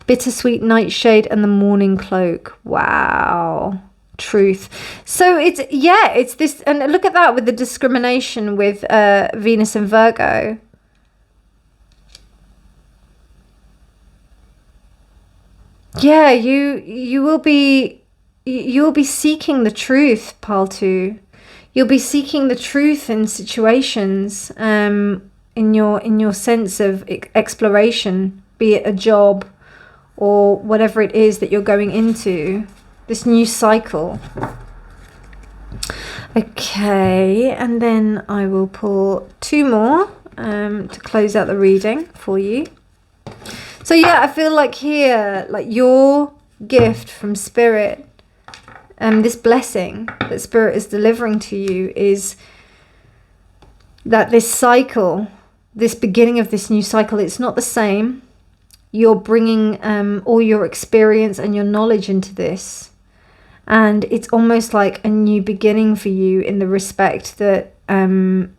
Bittersweet nightshade and the morning cloak. Wow. Truth. So it's this, and look at that with the discrimination with Venus and Virgo. Yeah, you'll be seeking the truth, pile 2. You'll be seeking the truth in situations, in your sense of exploration, be it a job or whatever it is that you're going into. This new cycle. Okay, and then I will pull 2 more to close out the reading for you. So yeah, I feel like here, like your gift from Spirit, this blessing that Spirit is delivering to you is that this cycle, this beginning of this new cycle, it's not the same. You're bringing all your experience and your knowledge into this. And it's almost like a new beginning for you in the respect that, you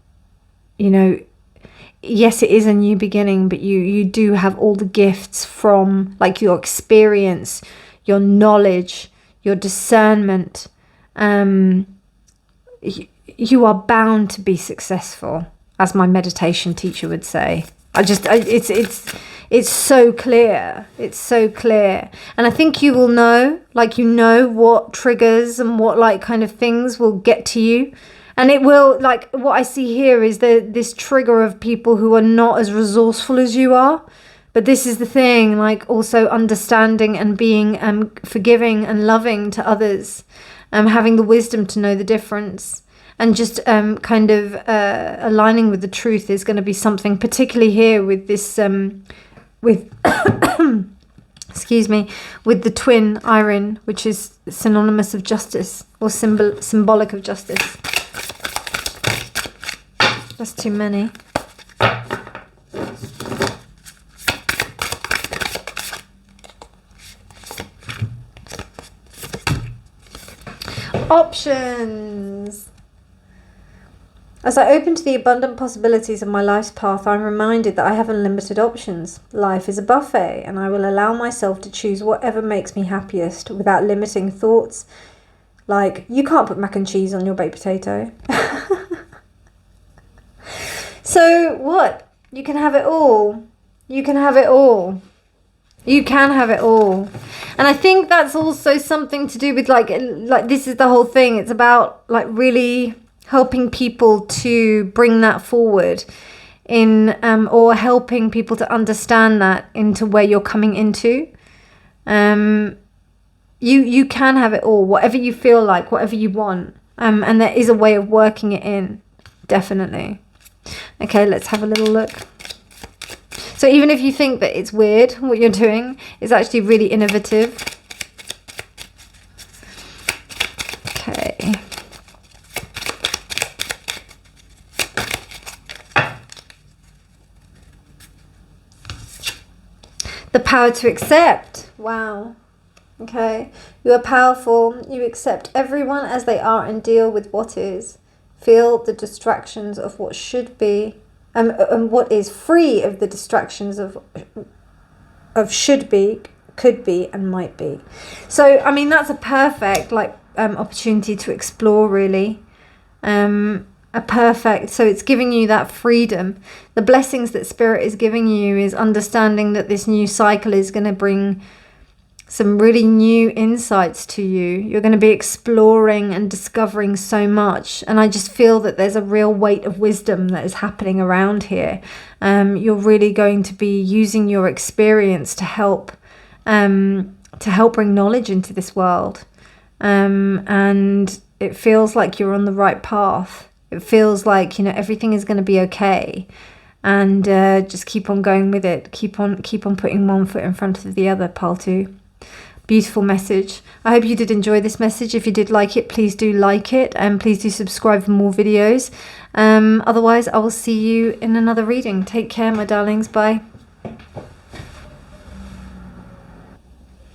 know, yes, it is a new beginning, but you do have all the gifts from like your experience, your knowledge, your discernment. You are bound to be successful, as my meditation teacher would say. It's so clear. It's so clear. And I think you will know, like, you know what triggers and what like kind of things will get to you. And it will, like, what I see here is this trigger of people who are not as resourceful as you are. But this is the thing, like, also understanding and being forgiving and loving to others, having the wisdom to know the difference. And just kind of aligning with the truth is going to be something, particularly here with this, with, excuse me, with the twin iron, which is synonymous of justice, or symbolic of justice. That's too many. Options. As I open to the abundant possibilities of my life's path, I'm reminded that I have unlimited options. Life is a buffet, and I will allow myself to choose whatever makes me happiest without limiting thoughts like, you can't put mac and cheese on your baked potato. So what? You can have it all. You can have it all. You can have it all. And I think that's also something to do with like this is the whole thing. It's about like really helping people to bring that forward in or helping people to understand that into where you're coming into. You can have it all, whatever you feel like, whatever you want. And there is a way of working it in, definitely. Okay, let's have a little look. So even if you think that it's weird what you're doing, it's actually really innovative. Okay. The power to accept. Wow. Okay. You are powerful. You accept everyone as they are and deal with what is. Feel the distractions of what should be. And what is free of the distractions of should be, could be, and might be. So, I mean, that's a perfect like opportunity to explore, really. So it's giving you that freedom. The blessings that Spirit is giving you is understanding that this new cycle is going to bring some really new insights to you. You're going to be exploring and discovering so much. And I just feel that there's a real weight of wisdom that is happening around here. You're really going to be using your experience to help bring knowledge into this world. And it feels like you're on the right path. It feels like, you know, everything is going to be okay. And just keep on going with it. Keep on putting one foot in front of the other, pile 2. Beautiful message. I hope you did enjoy this message. If you did like it, please do like it, and please do subscribe for more videos. Otherwise, I will see you in another reading. Take care, my darlings. Bye.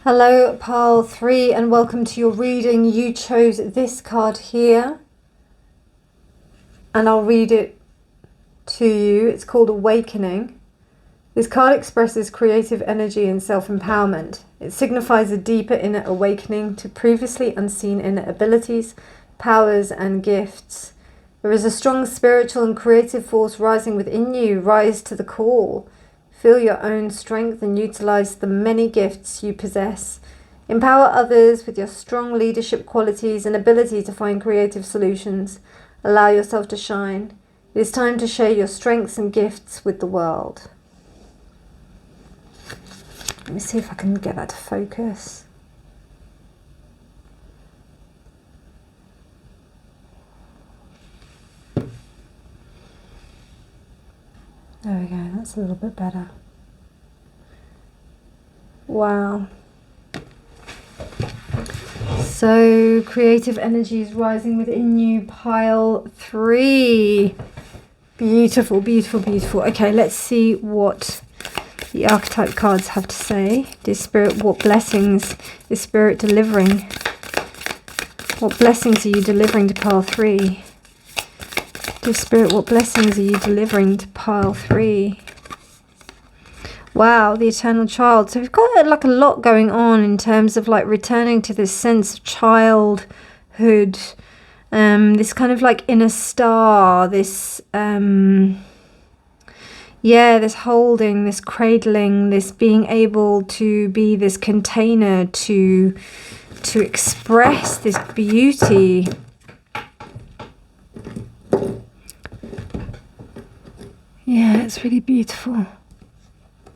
Hello, pile 3, and welcome to your reading. You chose this card here, and I'll read it to you. It's called Awakening. This card expresses creative energy and self-empowerment. It signifies a deeper inner awakening to previously unseen inner abilities, powers, and gifts. There is a strong spiritual and creative force rising within you. Rise to the call. Feel your own strength and utilize the many gifts you possess. Empower others with your strong leadership qualities and ability to find creative solutions. Allow yourself to shine. It is time to share your strengths and gifts with the world. Let me see if I can get that to focus. There we go, that's a little bit better. Wow. So, creative energy is rising within you, pile 3. Beautiful, beautiful, beautiful. Okay, let's see what the archetype cards have to say. Dear Spirit, what blessings is Spirit delivering? What blessings are you delivering to pile 3? Dear Spirit, what blessings are you delivering to pile 3? Wow, the eternal child. So we've got like a lot going on in terms of like returning to this sense of childhood, this kind of like inner star, this this holding, this cradling, this being able to be this container to express this beauty. Yeah, it's really beautiful.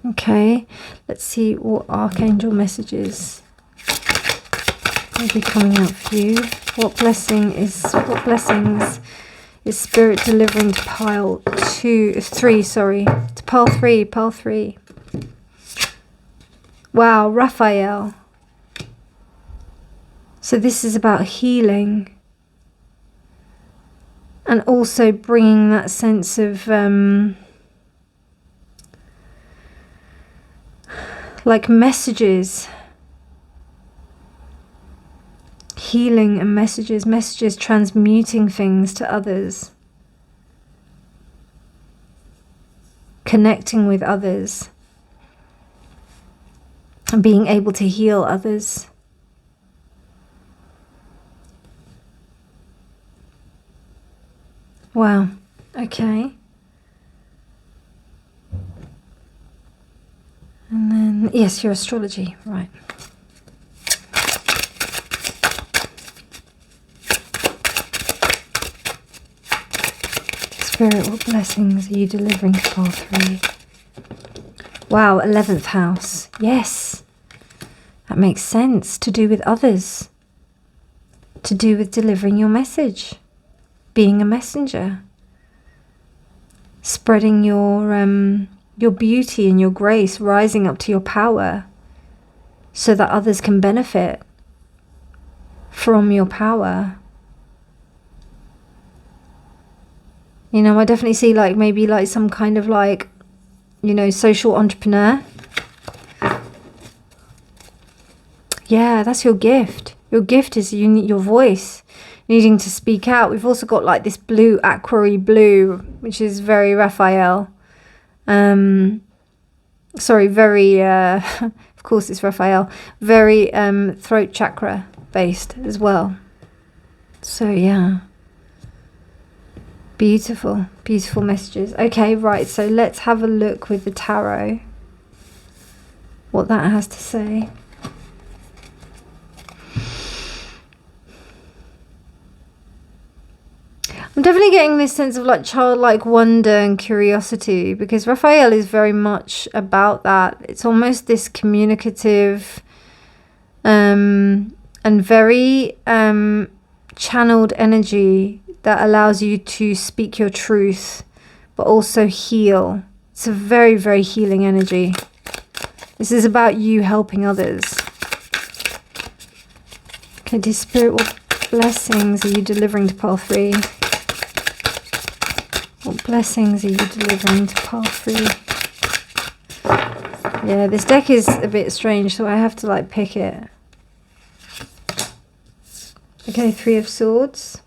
Okay, let's see what archangel messages will be coming out for you. What blessings is Spirit delivering to pile 3, sorry, to pile 3. Wow, Raphael. So this is about healing and also bringing that sense of like messages, healing and messages transmuting things to others, connecting with others, and being able to heal others. Wow, okay. And then, yes, your astrology, right. Spirit, what blessings are you delivering to pile 3? Wow, 11th house. Yes, that makes sense. To do with others. To do with delivering your message. Being a messenger. Spreading your beauty and your grace, rising up to your power so that others can benefit from your power. You know, I definitely see like maybe like some kind of like, you know, social entrepreneur. Yeah, that's your gift. Your gift is your voice, needing to speak out. We've also got like this blue, aquary blue, which is very Raphael. Sorry, very, of course it's Raphael, very throat chakra based as well. So yeah, beautiful, beautiful messages. Okay, right, so let's have a look with the tarot, what that has to say. I'm definitely getting this sense of like childlike wonder and curiosity, because Raphael is very much about that. It's almost this communicative and very channeled energy that allows you to speak your truth, but also heal. It's a very, very healing energy. This is about you helping others. Okay, dear Spirit, what blessings are you delivering to pile 3? What blessings are you delivering to pile 3? Yeah, this deck is a bit strange, so I have to like pick it. Okay, 3 of Swords.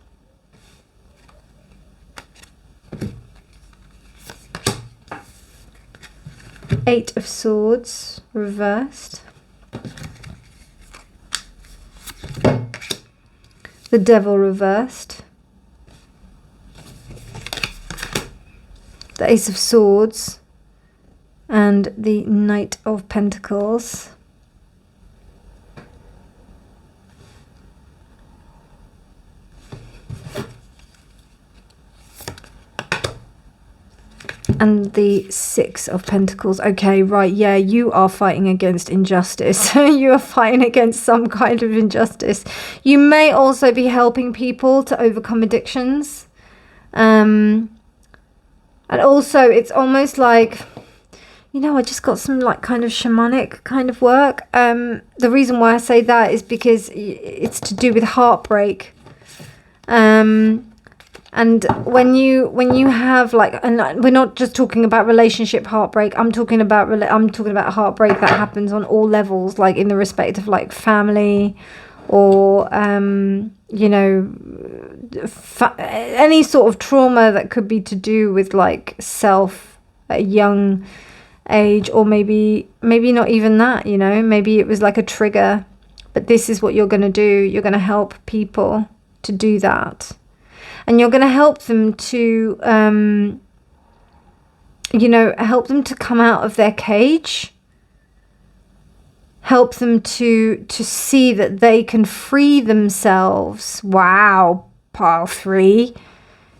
Eight of Swords, reversed. The Devil, reversed. The Ace of Swords. And the Knight of Pentacles. And the Six of Pentacles. Okay, right, yeah, you are fighting against injustice. You are fighting against some kind of injustice. You may also be helping people to overcome addictions. And also, it's almost like, you know, I just got some like kind of shamanic kind of work. The reason why I say that is because it's to do with heartbreak. And when you have like, and we're not just talking about relationship heartbreak. I'm talking about heartbreak that happens on all levels, like in the respect of like family, or you know, any sort of trauma that could be to do with like self at a young age, or maybe not even that. You know, maybe it was like a trigger. But this is what you're going to do. You're going to help people to do that. And you're going to help them to, you know, help them to come out of their cage. Help them to see that they can free themselves. Wow, pile 3.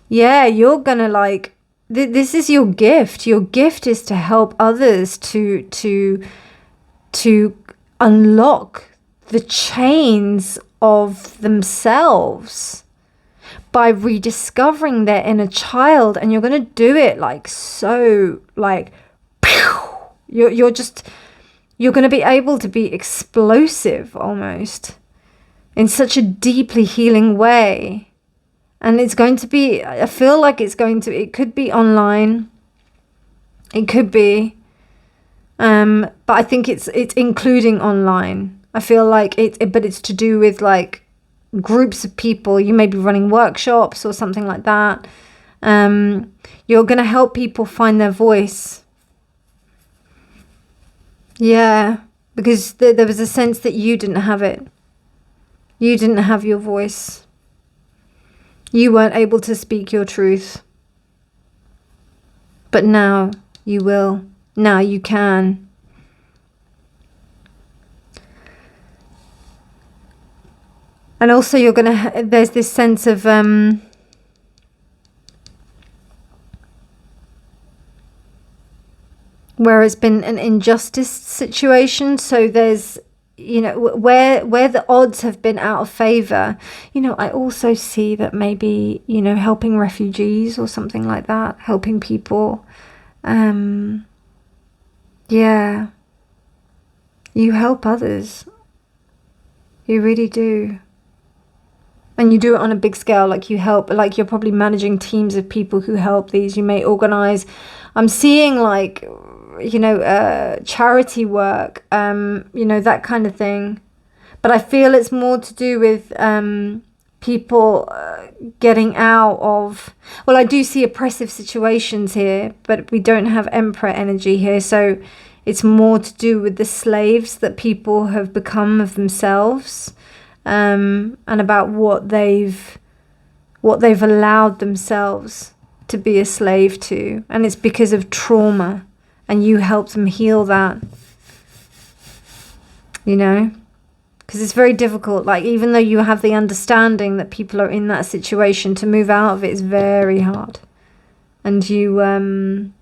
Yeah, you're going to like, this is your gift. Your gift is to help others to unlock the chains of themselves by rediscovering their inner child. And you're going to do it like so, like, you're going to be able to be explosive almost in such a deeply healing way. And it's going to be, I feel like it could be online. It could be, but I think it's including online. I feel like but it's to do with like groups of people. You may be running workshops or something like that. You're going to help people find their voice. Yeah, because there was a sense that you didn't have it. You didn't have your voice. You weren't able to speak your truth. But now you will. Now you can. And also you're going to, there's this sense of, where it's been an injustice situation. So there's, you know, where the odds have been out of favor. You know, I also see that maybe, you know, helping refugees or something like that, helping people. Yeah, you help others. You really do. And you do it on a big scale, like you help, like you're probably managing teams of people who help these. You may organize, I'm seeing like, you know, charity work, you know, that kind of thing. But I feel it's more to do with people getting out of, well, I do see oppressive situations here, but we don't have Emperor energy here. So it's more to do with the slaves that people have become of themselves. And about what they've allowed themselves to be a slave to. And it's because of trauma. And you help them heal that. You know? Because it's very difficult, like even though you have the understanding that people are in that situation, to move out of it is very hard. And you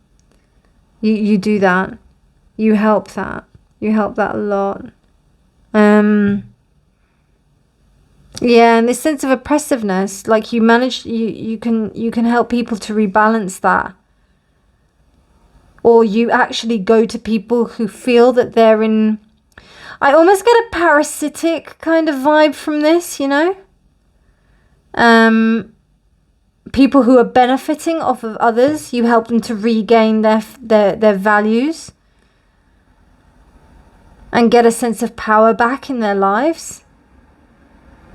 do that. You help that. You help that a lot. Yeah, and this sense of oppressiveness, like you manage, you can help people to rebalance that. Or you actually go to people who feel that they're in, I almost get a parasitic kind of vibe from this, you know? People who are benefiting off of others, you help them to regain their values and get a sense of power back in their lives.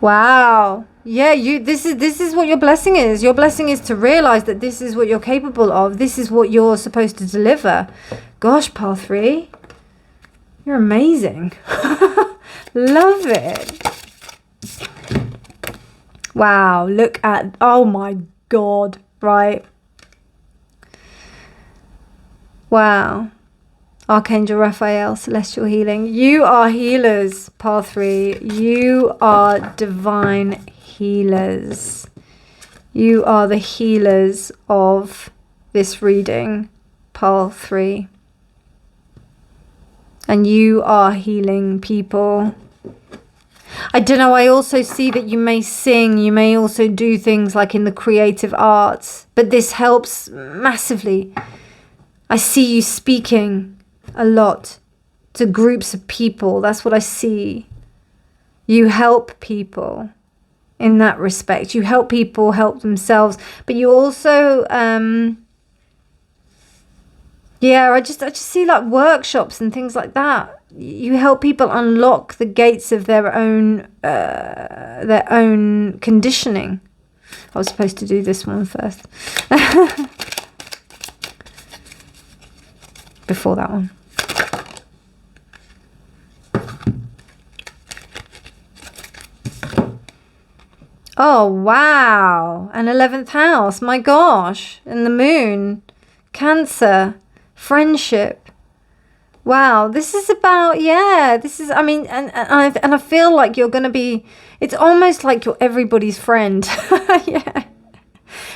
Wow. Yeah, this is what your blessing is. Your blessing is to realize that this is what you're capable of. This is what you're supposed to deliver. Gosh, Pile 3. You're amazing. Love it. Wow, look at, oh my God, right? Wow. Archangel Raphael, celestial healing. You are healers, Pile 3. You are divine healers. You are the healers of this reading, Pile 3. And you are healing people. I don't know, I also see that you may sing, you may also do things like in the creative arts, but this helps massively. I see you speaking a lot to groups of people. That's what I see. You help people in that respect. You help people help themselves, but you also yeah, I just see like workshops and things like that. You help people unlock the gates of their own conditioning. I was supposed to do this one first. Before that one. Oh, wow. An 11th house. My gosh. And the moon. Cancer. Friendship. Wow. This is about, yeah. This is, I mean, and I feel like you're going to be, it's almost like you're everybody's friend. Yeah.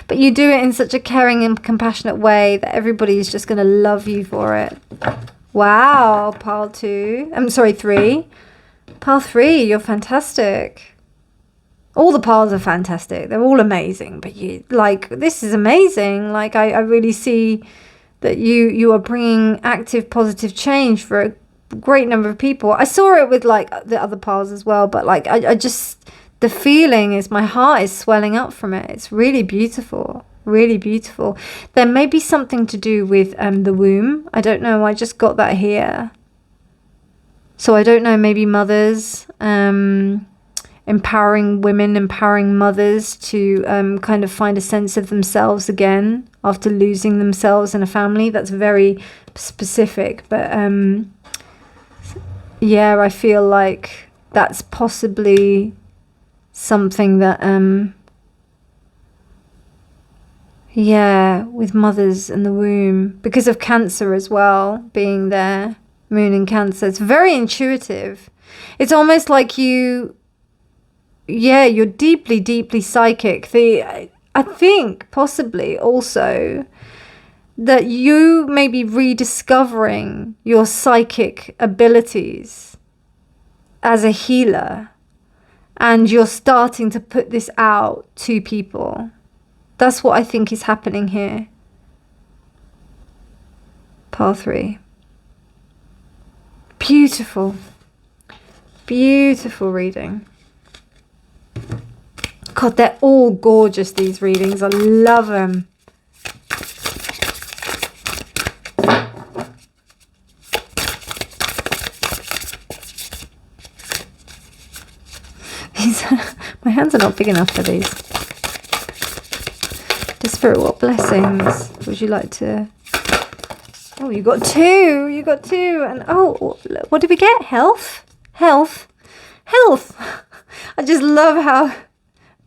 But you do it in such a caring and compassionate way that everybody is just going to love you for it. Wow. Pile 2. I'm sorry, 3. Pile 3, you're fantastic. All the piles are fantastic. They're all amazing. But you, like, this is amazing. Like, I really see that you are bringing active, positive change for a great number of people. I saw it with, like, the other piles as well. But, like, I just, the feeling is my heart is swelling up from it. It's really beautiful. Really beautiful. There may be something to do with the womb. I don't know. I just got that here. So I don't know. Maybe mothers... empowering women, empowering mothers to kind of find a sense of themselves again after losing themselves in a family. That's very specific, but yeah, I feel like that's possibly something that yeah, with mothers in the womb, because of Cancer as well being there, moon in Cancer. It's very intuitive. It's almost like you, yeah, you're deeply, deeply psychic. I think possibly also that you may be rediscovering your psychic abilities as a healer, and you're starting to put this out to people. That's what I think is happening here. Pile 3. Beautiful. Beautiful reading. God, they're all gorgeous, these readings. I love them. My hands are not big enough for these. Just Spirit, what blessings would you like to... Oh, you got 2. You got 2. And oh, what did we get? Health? Health? Health. I just love how...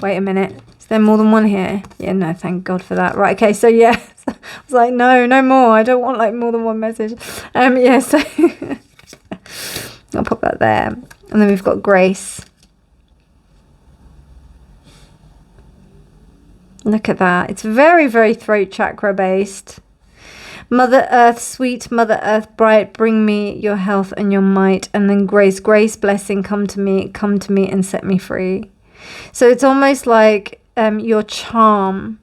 Wait a minute. Is there more than one here? Yeah, no, thank God for that. Right, okay, so yeah. I was like, no more. I don't want like more than one message. Yeah, so... I'll pop that there. And then we've got grace. Look at that. It's very, very throat chakra based. Mother Earth, sweet Mother Earth, bright, bring me your health and your might. And then grace, grace, blessing, come to me and set me free. So it's almost like your charm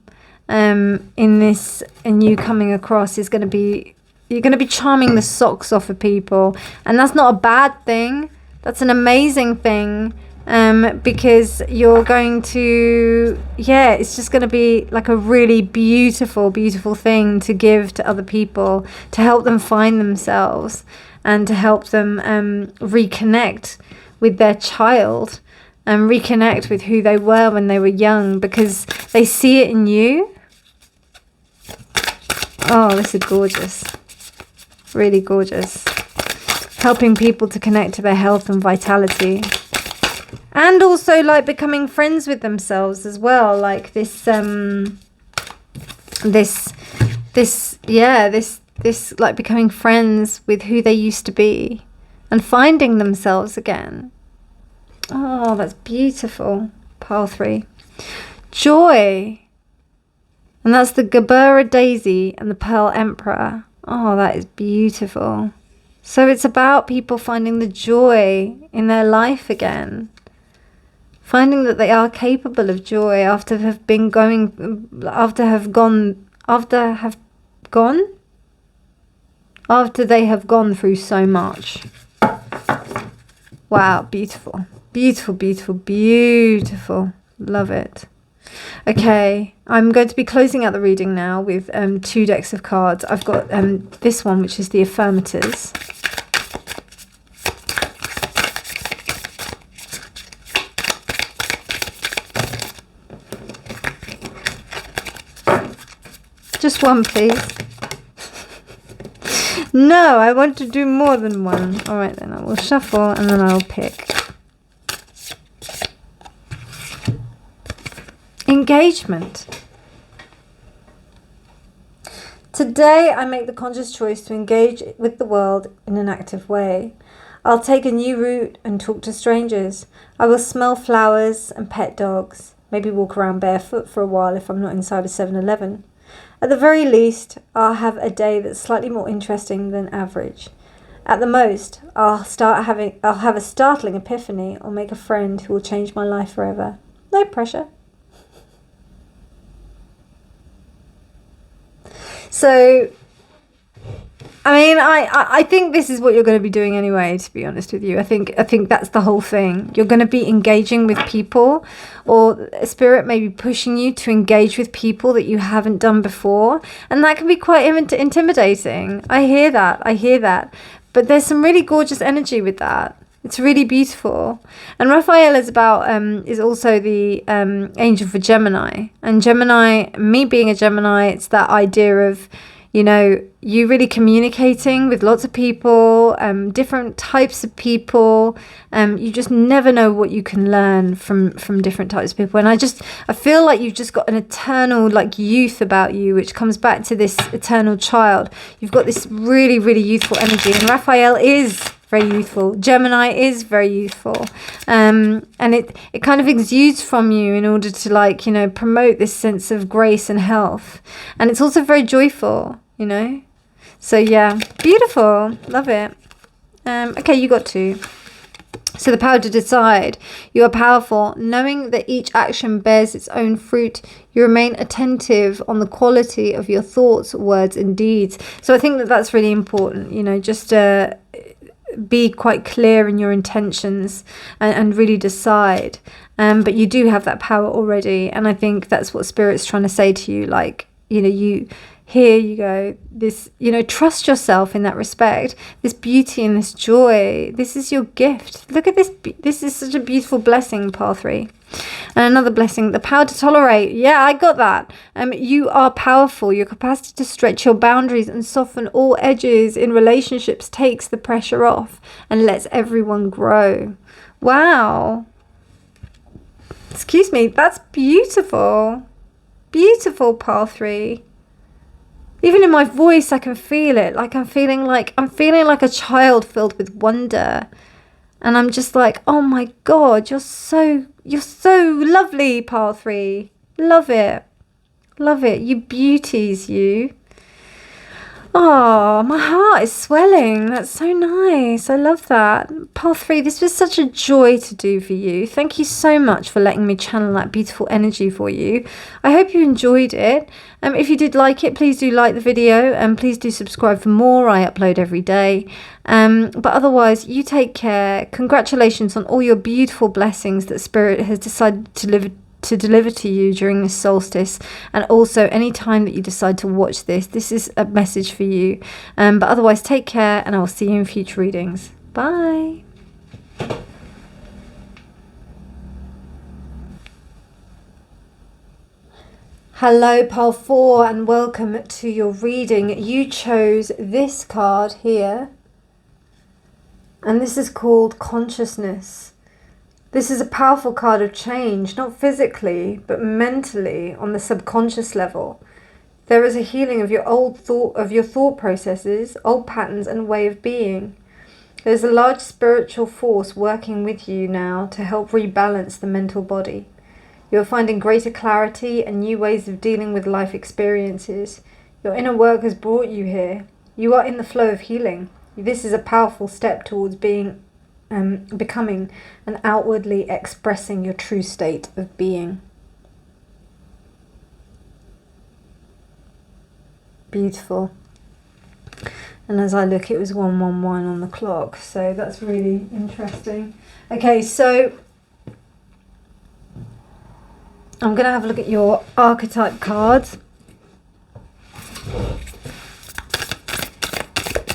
in this, and you coming across is going to be, you're going to be charming the socks off of people. And that's not a bad thing. That's an amazing thing. Because you're going to, it's just going to be like a really beautiful, beautiful thing to give to other people, to help them find themselves and to help them reconnect with their child and reconnect with who they were when they were young, because they see it in you. Oh, this is gorgeous. Really gorgeous. Helping people to connect to their health and vitality. And also like becoming friends with themselves as well. Like this like becoming friends with who they used to be and finding themselves again. Oh, that's beautiful. Pile 3. Joy. And that's the Gabura Daisy and the Pearl Emperor. Oh, that is beautiful. So it's about people finding the joy in their life again. Finding that they are capable of joy after they have gone through so much. Wow, beautiful. Beautiful, beautiful, beautiful. Love it. Okay, I'm going to be closing out the reading now with 2 decks of cards. I've got this one, which is the Affirmators. Just one, please. No, I want to do more than one. All right, then I will shuffle and then I'll pick. Engagement. Today, I make the conscious choice to engage with the world in an active way. I'll take a new route and talk to strangers. I will smell flowers and pet dogs. Maybe walk around barefoot for a while if I'm not inside a 7-Eleven. At the very least, I'll have a day that's slightly more interesting than average. At the most, I'll have a startling epiphany or make a friend who will change my life forever. No pressure. So, I mean, I think this is what you're going to be doing anyway, to be honest with you. I think that's the whole thing. You're going to be engaging with people, or Spirit may be pushing you to engage with people that you haven't done before. And that can be quite intimidating. I hear that. But there's some really gorgeous energy with that. It's really beautiful. And Raphael is also the angel for Gemini. And Gemini, me being a Gemini, it's that idea of, you really communicating with lots of people, different types of people. You just never know what you can learn from different types of people. And I feel like you've just got an eternal youth about you, which comes back to this eternal child. You've got this really, really youthful energy. And Raphael is very youthful. Gemini is very youthful. And it kind of exudes from you in order to promote this sense of grace and health. And it's also very joyful, So yeah, beautiful. Love it. Okay, you got 2. So the power to decide. You are powerful. Knowing that each action bears its own fruit, you remain attentive on the quality of your thoughts, words and deeds. So I think that that's really important, just be quite clear in your intentions and really decide. But you do have that power already. And I think that's what Spirit's trying to say to you. Here you go, this, trust yourself in that respect, this beauty and this joy. This is your gift. Look at this. This is such a beautiful blessing, Pile 3. And another blessing, the power to tolerate. Yeah, I got that. You are powerful. Your capacity to stretch your boundaries and soften all edges in relationships takes the pressure off and lets everyone grow. Wow. Excuse me, that's beautiful. Beautiful, Pile 3. Even in my voice, I can feel it. I'm feeling like a child filled with wonder And I'm just like, oh my God, you're so lovely, pile 3. Love it. Love it. You beauties, you. Oh, my heart is swelling. That's so nice. I love that. Pile 3, this was such a joy to do for you. Thank you so much for letting me channel that beautiful energy for you. I hope you enjoyed it. If you did like it, please do like the video and please do subscribe for more. I upload every day. But otherwise, you take care. Congratulations on all your beautiful blessings that Spirit has decided to deliver to you during this solstice, and also any time that you decide to watch this is a message for you. But otherwise, take care, and I will see you in future readings. Bye. Hello, pile 4, and welcome to your reading. You chose this card here, and this is called Consciousness. This is a powerful card of change, not physically, but mentally, on the subconscious level. There is a healing of your thought processes, old patterns, and way of being. There's a large spiritual force working with you now to help rebalance the mental body. You're finding greater clarity and new ways of dealing with life experiences. Your inner work has brought you here. You are in the flow of healing. This is a powerful step towards becoming and outwardly expressing your true state of being. Beautiful. And as I look, it was 111 on the clock, so that's really interesting. Okay, so I'm going to have a look at your archetype cards.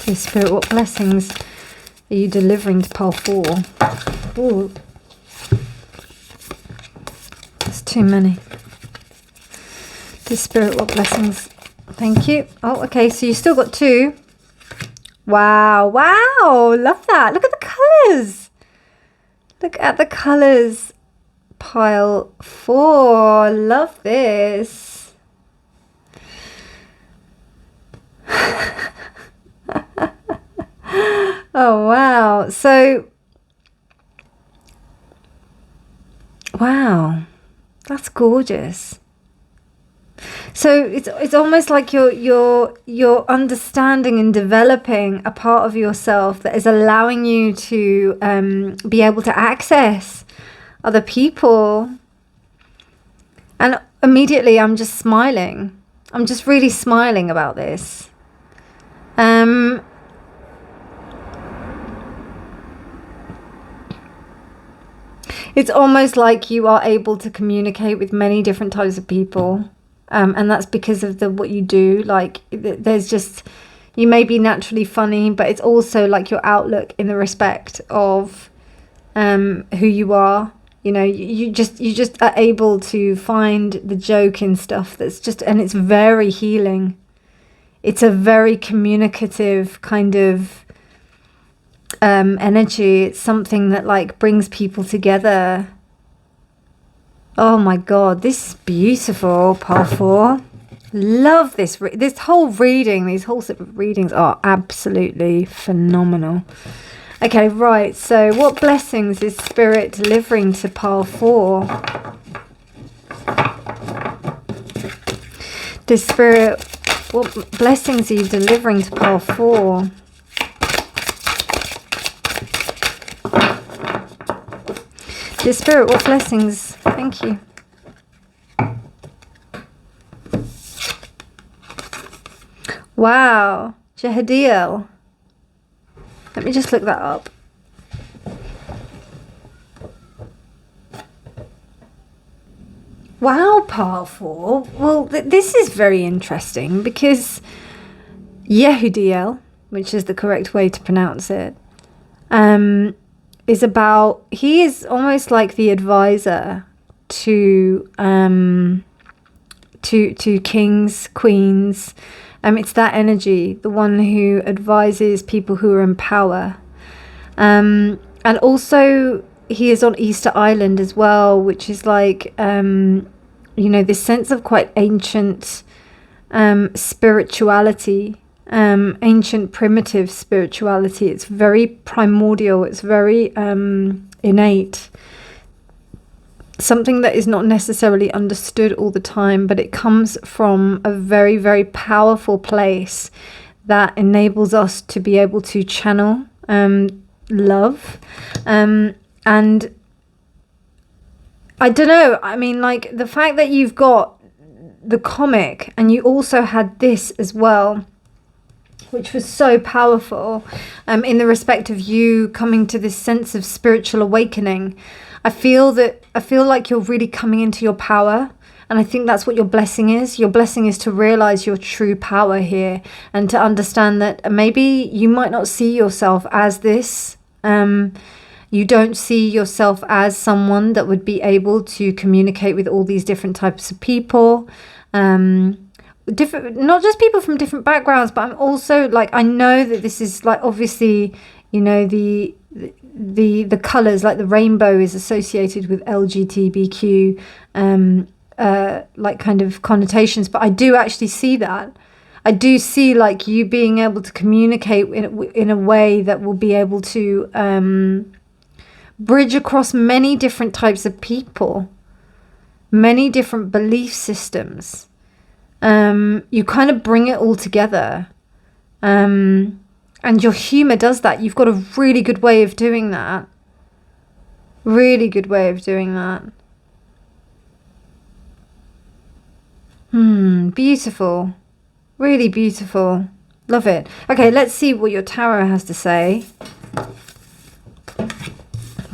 Hey, Spirit, what blessings are you delivering to pile 4? Ooh. There's too many. Dear Spirit, what blessings? Thank you. Oh, okay, so you still got 2. Wow, wow, love that. Look at the colours. Look at the colours. Pile 4, love this. Oh, wow. So, wow, that's gorgeous. So it's almost like you're understanding and developing a part of yourself that is allowing you to be able to access other people. And immediately I'm just smiling. I'm just really smiling about this. It's almost like you are able to communicate with many different types of people. And that's because of what you do. Like, there's just, you may be naturally funny, but it's also like your outlook in the respect of who you are. You know, you just are able to find the joke in stuff that's just, and it's very healing. It's a very communicative kind of energy. It's something that like brings people together. Oh my God, this is beautiful, pile 4. Love this. This whole reading, these whole separate readings are absolutely phenomenal. Okay, right, so what blessings is Spirit delivering to pile 4? Does Spirit, what blessings are you delivering to pile 4? Dear Spirit, what blessings? Thank you. Wow, Jehadiel. Let me just look that up. Wow, pile 4. Well, this is very interesting because Yehudiel, which is the correct way to pronounce it, is about, he is almost like the advisor to kings, queens. It's that energy, the one who advises people who are in power. And also he is on Easter Island as well, which is like, you know, this sense of quite ancient spirituality. ancient primitive spirituality. It's very primordial. It's very innate. Something that is not necessarily understood all the time, but it comes from a very, very powerful place that enables us to be able to channel love. And I don't know, I mean, like the fact that you've got the comic and you also had this as well, which was so powerful, in the respect of you coming to this sense of spiritual awakening. I feel like you're really coming into your power, and I think that's what your blessing is. Your blessing is to realize your true power here, and to understand that maybe you might not see yourself as this. You don't see yourself as someone that would be able to communicate with all these different types of people. Different, not just people from different backgrounds, but I'm also like, I know that this is like, obviously, you know, the colors, like the rainbow is associated with LGBTQ like kind of connotations, but I do actually see that. I do see like you being able to communicate in a way that will be able to bridge across many different types of people, many different belief systems. You kind of bring it all together, and your humor does that. You've got a really good way of doing that. Really good way of doing that. Beautiful. Really beautiful. Love it. Okay, let's see what your tarot has to say.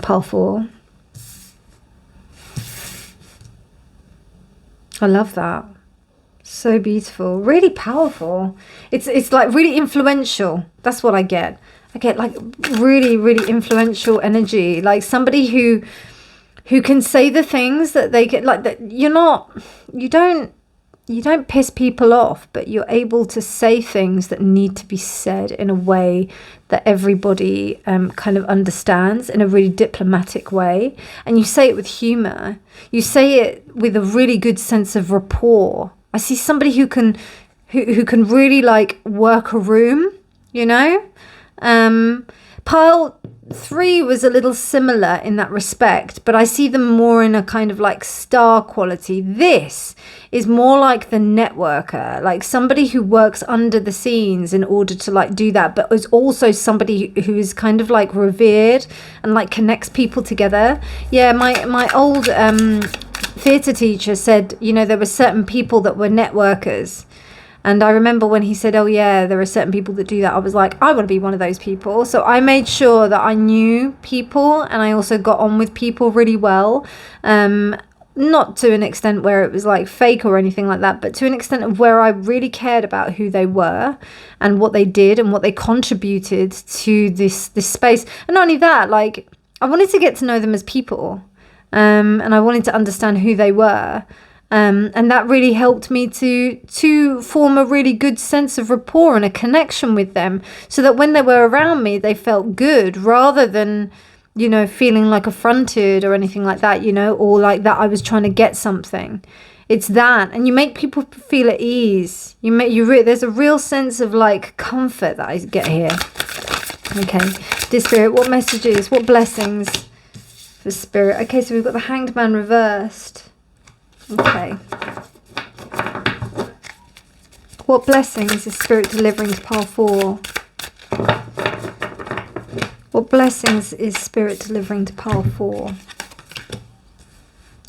Pile 4. I love that. So beautiful. Really powerful. It's like really influential. That's what I get. I get like really, really influential energy. Like somebody who can say the things that they get, like that. You don't piss people off, but you're able to say things that need to be said in a way that everybody kind of understands, in a really diplomatic way. And you say it with humor. You say it with a really good sense of rapport. I see somebody who can really like work a room, you know. Pile 3 was a little similar in that respect, but I see them more in a kind of like star quality. This is more like the networker, like somebody who works under the scenes in order to like do that, but is also somebody who is kind of like revered and like connects people together. Yeah, my old theatre teacher said, you know, there were certain people that were networkers. And I remember when he said, oh yeah, there are certain people that do that, I was like, I want to be one of those people. So I made sure that I knew people, and I also got on with people really well. Not to an extent where it was like fake or anything like that, but to an extent of where I really cared about who they were and what they did and what they contributed to this space. And not only that, like I wanted to get to know them as people, and I wanted to understand who they were. And that really helped me to form a really good sense of rapport and a connection with them, so that when they were around me, they felt good, rather than, you know, feeling like affronted or anything like that, you know, or like that I was trying to get something. It's that, and you make people feel at ease. There's a real sense of like comfort that I get here. Okay, dear Spirit, what messages, what blessings for Spirit? Okay, so we've got the Hanged Man reversed. Okay. What blessings is Spirit delivering to pile 4? What blessings is Spirit delivering to pile 4?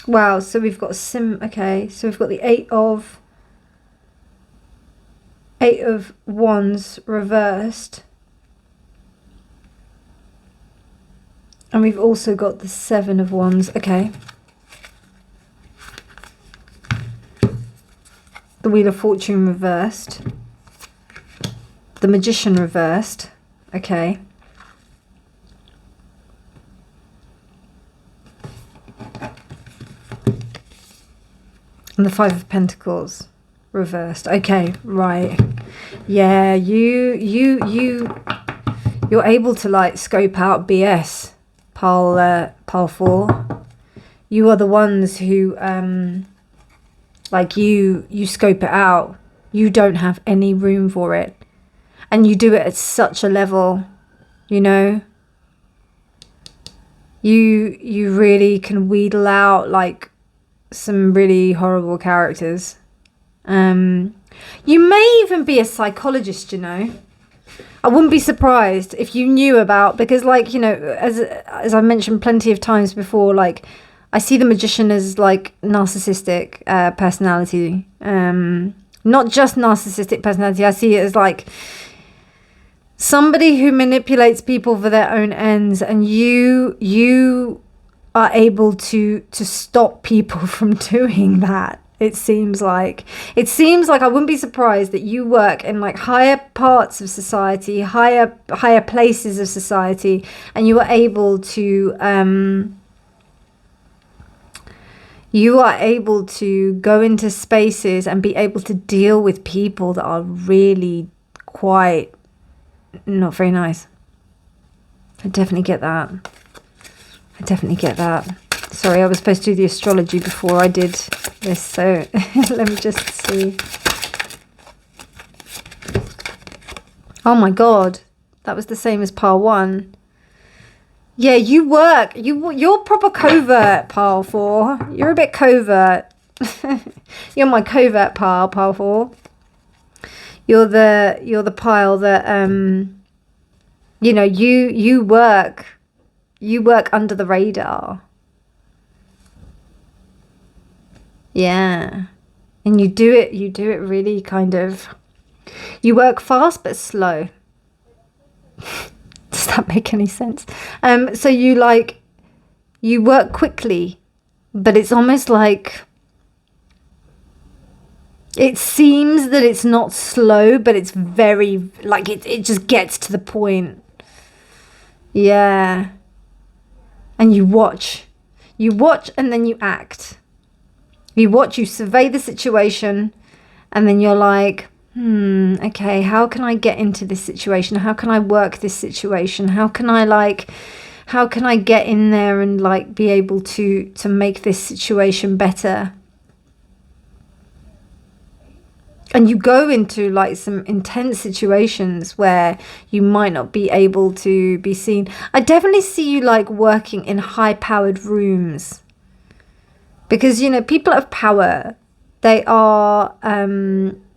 Wow, so we've got okay, so we've got the 8 of Wands reversed. And we've also got the 7 of Wands. Okay. The Wheel of Fortune reversed. The Magician reversed. Okay. And the 5 of Pentacles reversed. Okay, right. Yeah, you're able to like scope out BS, pile 4. You are the ones who like you scope it out. You don't have any room for it. And you do it at such a level, you know. You really can wheedle out like some really horrible characters. You may even be a psychologist, you know. I wouldn't be surprised if you knew about, because like, you know, as I mentioned plenty of times before, like I see the magician as like narcissistic personality. Not just narcissistic personality. I see it as like somebody who manipulates people for their own ends, and you are able to stop people from doing that. It seems like I wouldn't be surprised that you work in like higher parts of society, higher places of society, and you are able to go into spaces and be able to deal with people that are really quite not very nice. I definitely get that. Sorry, I was supposed to do the astrology before I did this, so let me just see. Oh my god, that was the same as pile 1. Yeah, you're proper covert, pile 4. You're a bit covert. You're my covert pile 4. You're the pile that you know, you work under the radar. Yeah. And you do it really kind of, you work fast but slow. Does that make any sense? So you work quickly, but it's almost like, it seems that it's not slow, but it's very, like, it just gets to the point. Yeah. And you watch and then you act. You watch, you survey the situation, and then you're like, okay, how can I get into this situation? How can I work this situation? How can I get in there and like be able to make this situation better? And you go into like some intense situations where you might not be able to be seen. I definitely see you like working in high-powered rooms. Because, you know, people of power, they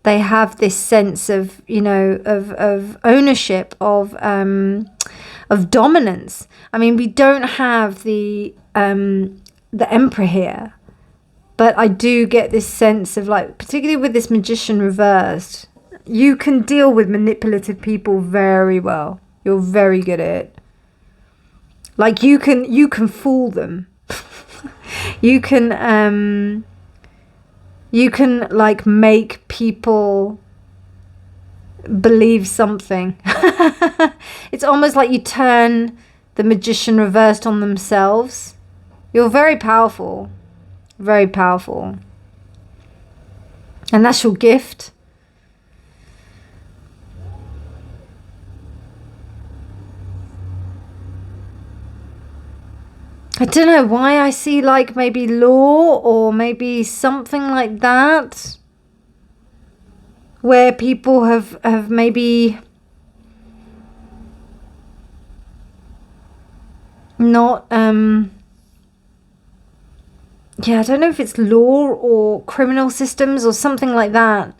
have this sense of, you know, of ownership, of dominance. I mean, we don't have the emperor here. But I do get this sense of like, particularly with this magician reversed, you can deal with manipulative people very well. You're very good at it. Like you can fool them. you can like make people believe something. It's almost like you turn the magician reversed on themselves. You're very powerful. Very powerful. And that's your gift. I don't know why I see like maybe law or maybe something like that, where people have maybe not yeah, I don't know if it's law or criminal systems or something like that.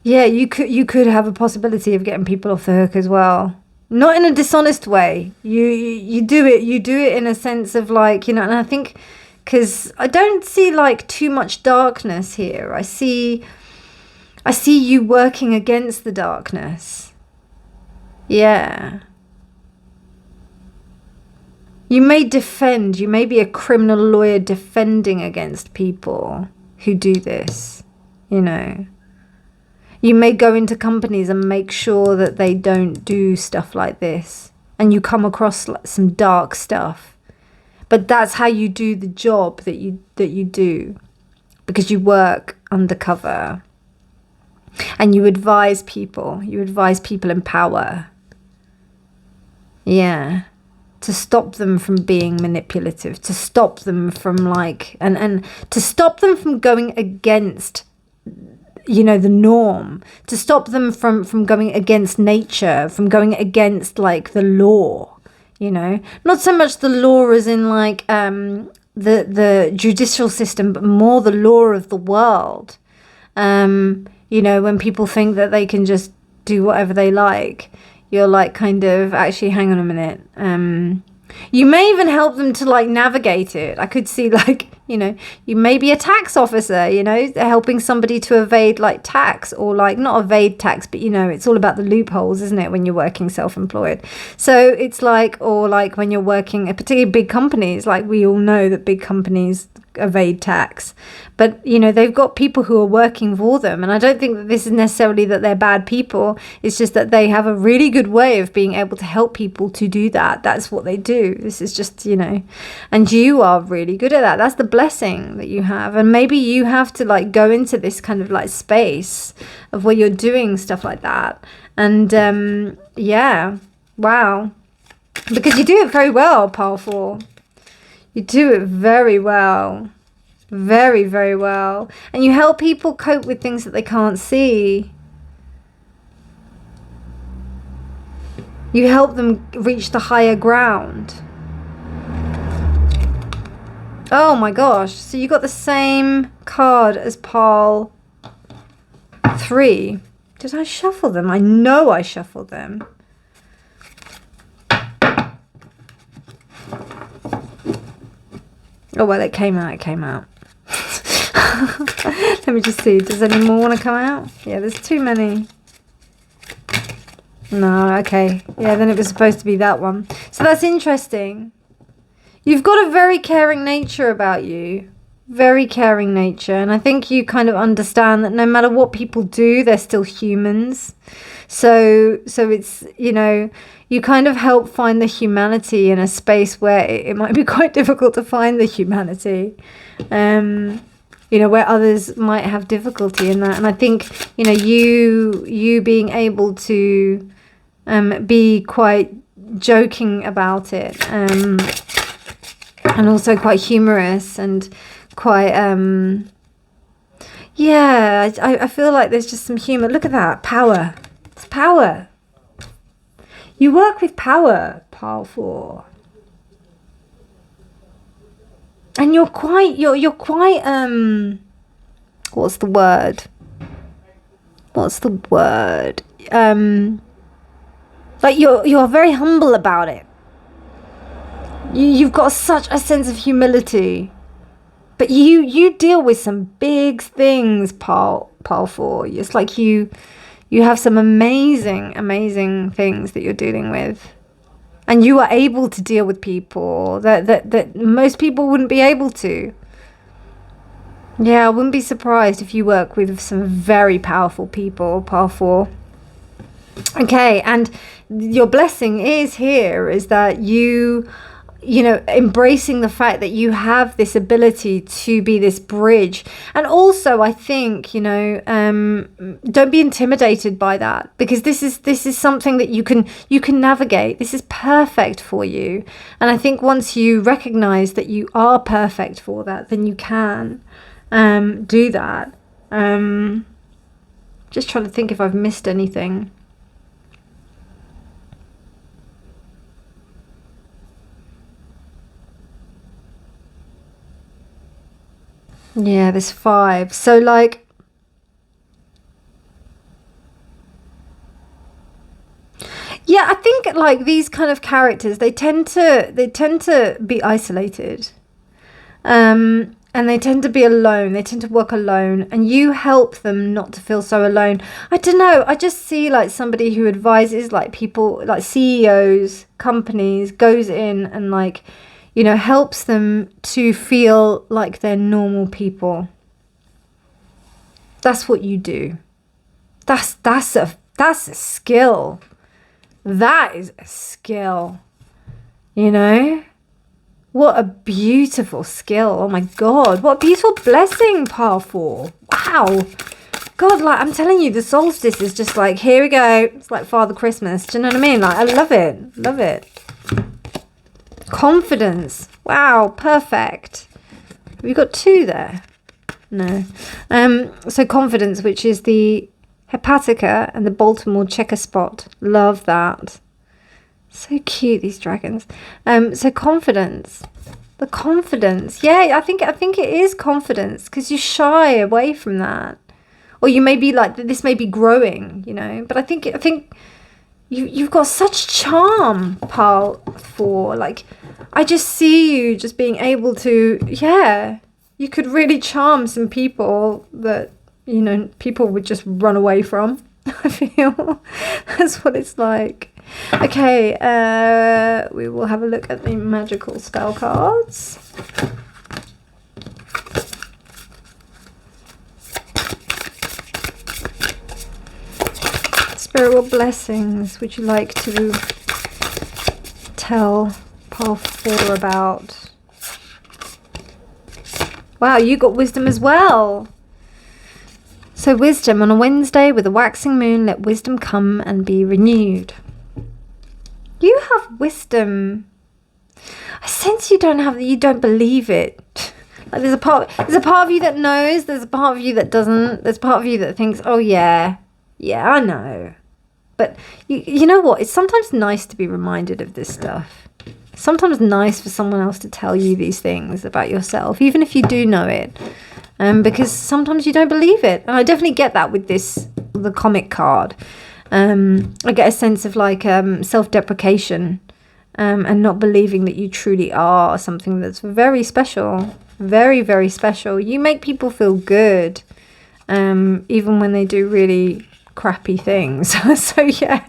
Yeah, you could have a possibility of getting people off the hook as well. Not in a dishonest way. You do it in a sense of like, you know, and I think because I don't see like too much darkness here. I see you working against the darkness. Yeah. You may be a criminal lawyer defending against people who do this, you know. You may go into companies and make sure that they don't do stuff like this. And you come across some dark stuff. But that's how you do the job that you do. Because you work undercover. And you advise people. You advise people in power. Yeah. To stop them from being manipulative. To stop them from like... And to stop them from going against you know, the norm, to stop them from going against nature, from going against like the law, you know, not so much the law as in like the judicial system, but more the law of the world. You know, when people think that they can just do whatever they like, you're like, kind of, actually, hang on a minute. You may even help them to like navigate it. I could see like, you know, you may be a tax officer, you know, helping somebody to evade like tax, or like not evade tax, but you know, it's all about the loopholes, isn't it, when you're working self-employed? So it's like, or like when you're working at particularly big companies, like we all know that big companies evade tax, but you know, they've got people who are working for them, and I don't think that this is necessarily that they're bad people. It's just that they have a really good way of being able to help people to do that. That's what they do. This is just, you know, and you are really good at that. That's the blessing that you have. And maybe you have to like go into this kind of like space of where you're doing stuff like that. And yeah, wow, because you do it very well, powerful. You do it very well. Very, very well. And you help people cope with things that they can't see. You help them reach the higher ground. Oh my gosh. So you got the same card as Pile 3. Did I shuffle them? I know I shuffled them. Oh, well, it came out. Let me just see. Does any more want to come out? Yeah, there's too many. No, okay. Yeah, then it was supposed to be that one. So that's interesting. You've got a very caring nature about you. Very caring nature. And I think you kind of understand that no matter what people do, they're still humans. So it's, you know, you kind of help find the humanity in a space where it might be quite difficult to find the humanity. You know, where others might have difficulty in that. And I think, you know, you being able to be quite joking about it, and also quite humorous and quite yeah, I feel like there's just some humor. Look at that. Power. It's power. You work with power, Pile 4. And you're quite what's the word? Like you're very humble about it. You've got such a sense of humility. But you deal with some big things, Pile 4. It's like you have some amazing things that you're dealing with. And you are able to deal with people that most people wouldn't be able to. Yeah, I wouldn't be surprised if you work with some very powerful people, Pile 4. Okay, and your blessing is that you know, embracing the fact that you have this ability to be this bridge. And also, I think, you know, don't be intimidated by that, because this is something that you can navigate. This is perfect for you. And I think once you recognize that you are perfect for that, then you can do that. Just trying to think if I've missed anything. Yeah, there's 5. So like, yeah, I think like these kind of characters, they tend to be isolated, and they tend to be alone. They tend to work alone, and you help them not to feel so alone. I don't know. I just see like somebody who advises like people, like CEOs, companies, goes in and like, you know, helps them to feel like they're normal people. That's what you do. That's a skill. That is a skill. You know? What a beautiful skill. Oh my God. What a beautiful blessing, Pile 4. Wow. God, like, I'm telling you, the solstice is just like, here we go. It's like Father Christmas. Do you know what I mean? Like, I love it. Love it. Confidence. Wow, perfect. We've got 2 there. No. So confidence, which is the hepatica and the Baltimore checker spot. Love that. So cute, these dragons. So confidence. The confidence. Yeah, I think it is confidence, because you shy away from that. Or you may be like, this may be growing, you know. But I think you've got such charm, pile 4. Like, I just see you just being able to, yeah, you could really charm some people that, you know, people would just run away from. I feel that's what it's like. Okay, we will have a look at the magical spell cards. Spirit, what blessings would you like to tell pile 4 about? Wow, you got wisdom as well. So wisdom, on a Wednesday with a waxing moon, let wisdom come and be renewed. You have wisdom. I sense you don't believe it. Like there's a part of you that knows, there's a part of you that doesn't, there's a part of you that thinks, oh yeah, I know. But you know what? It's sometimes nice to be reminded of this stuff. Sometimes nice for someone else to tell you these things about yourself, even if you do know it. Because sometimes you don't believe it. And I definitely get that with the comic card. I get a sense of like self-deprecation and not believing that you truly are something that's very special. Very, very special. You make people feel good, even when they do really crappy things. So yeah.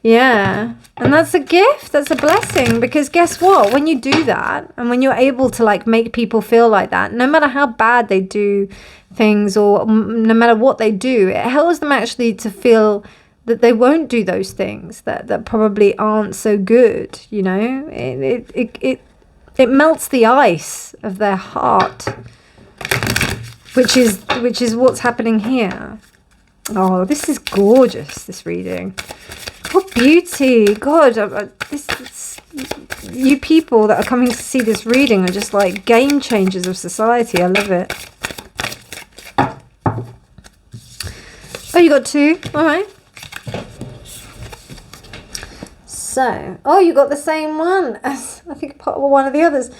Yeah, and that's a gift, that's a blessing, because guess what, when you do that and when you're able to like make people feel like that, no matter how bad they do things or no matter what they do, it helps them actually to feel that they won't do those things that probably aren't so good, you know. It melts the ice of their heart, which is what's happening here. Oh, this is gorgeous, this reading. What beauty. God, you people that are coming to see this reading are just like game changers of society. I love it. Oh, you got 2? All right. So, oh, you got the same one as, I think, one of the others.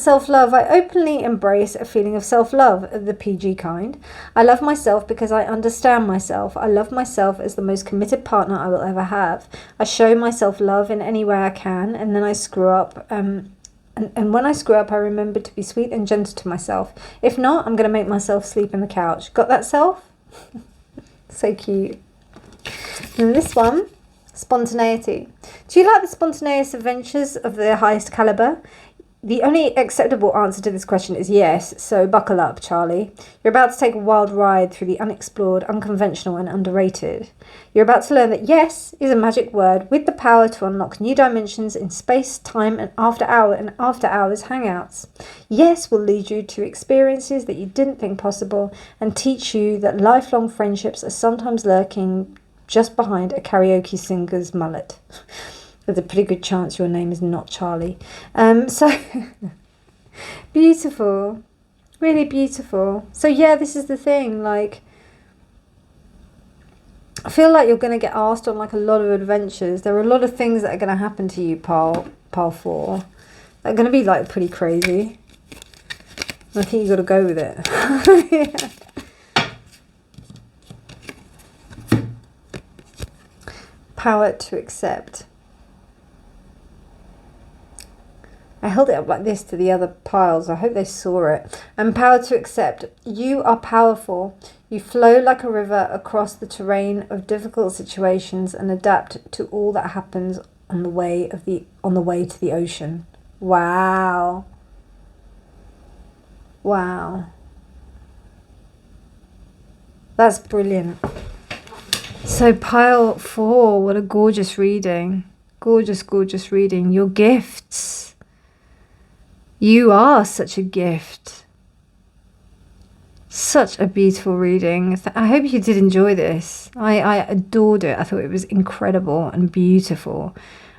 Self-love. I openly embrace a feeling of self-love, the PG kind. I love myself because I understand myself. I love myself as the most committed partner I will ever have. I show myself love in any way I can, and then I screw up. And when I screw up, I remember to be sweet and gentle to myself. If not, I'm going to make myself sleep on the couch. Got that, self? So cute. And this one, spontaneity. Do you like the spontaneous adventures of the highest caliber? The only acceptable answer to this question is yes, so buckle up, Charlie. You're about to take a wild ride through the unexplored, unconventional and underrated. You're about to learn that yes is a magic word with the power to unlock new dimensions in space, time and after hours hangouts. Yes will lead you to experiences that you didn't think possible and teach you that lifelong friendships are sometimes lurking just behind a karaoke singer's mullet. There's a pretty good chance your name is not Charlie. So beautiful, really beautiful. So yeah, this is the thing, like I feel like you're going to get asked on like a lot of adventures. There are a lot of things that are going to happen to you, pile 4. They're going to be like pretty crazy. I think you got to go with it. Yeah. Power to accept. I held it up like this to the other piles. I hope they saw it. And power to accept. You are powerful. You flow like a river across the terrain of difficult situations and adapt to all that happens on the way to the ocean. Wow. Wow. That's brilliant. So pile 4, what a gorgeous reading. Gorgeous, gorgeous reading. Your gifts. You are such a gift. Such a beautiful reading. I hope you did enjoy this. I adored it. I thought it was incredible and beautiful.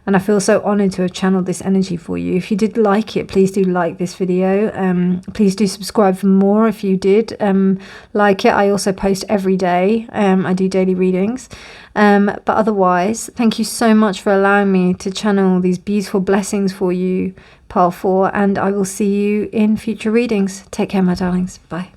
And I feel so honored to have channeled this energy for you. If you did like it, please do like this video. Please do subscribe for more if you did like it. I also post every day. I do daily readings. But otherwise, thank you so much for allowing me to channel these beautiful blessings for you, Pile 4. And I will see you in future readings. Take care, my darlings. Bye.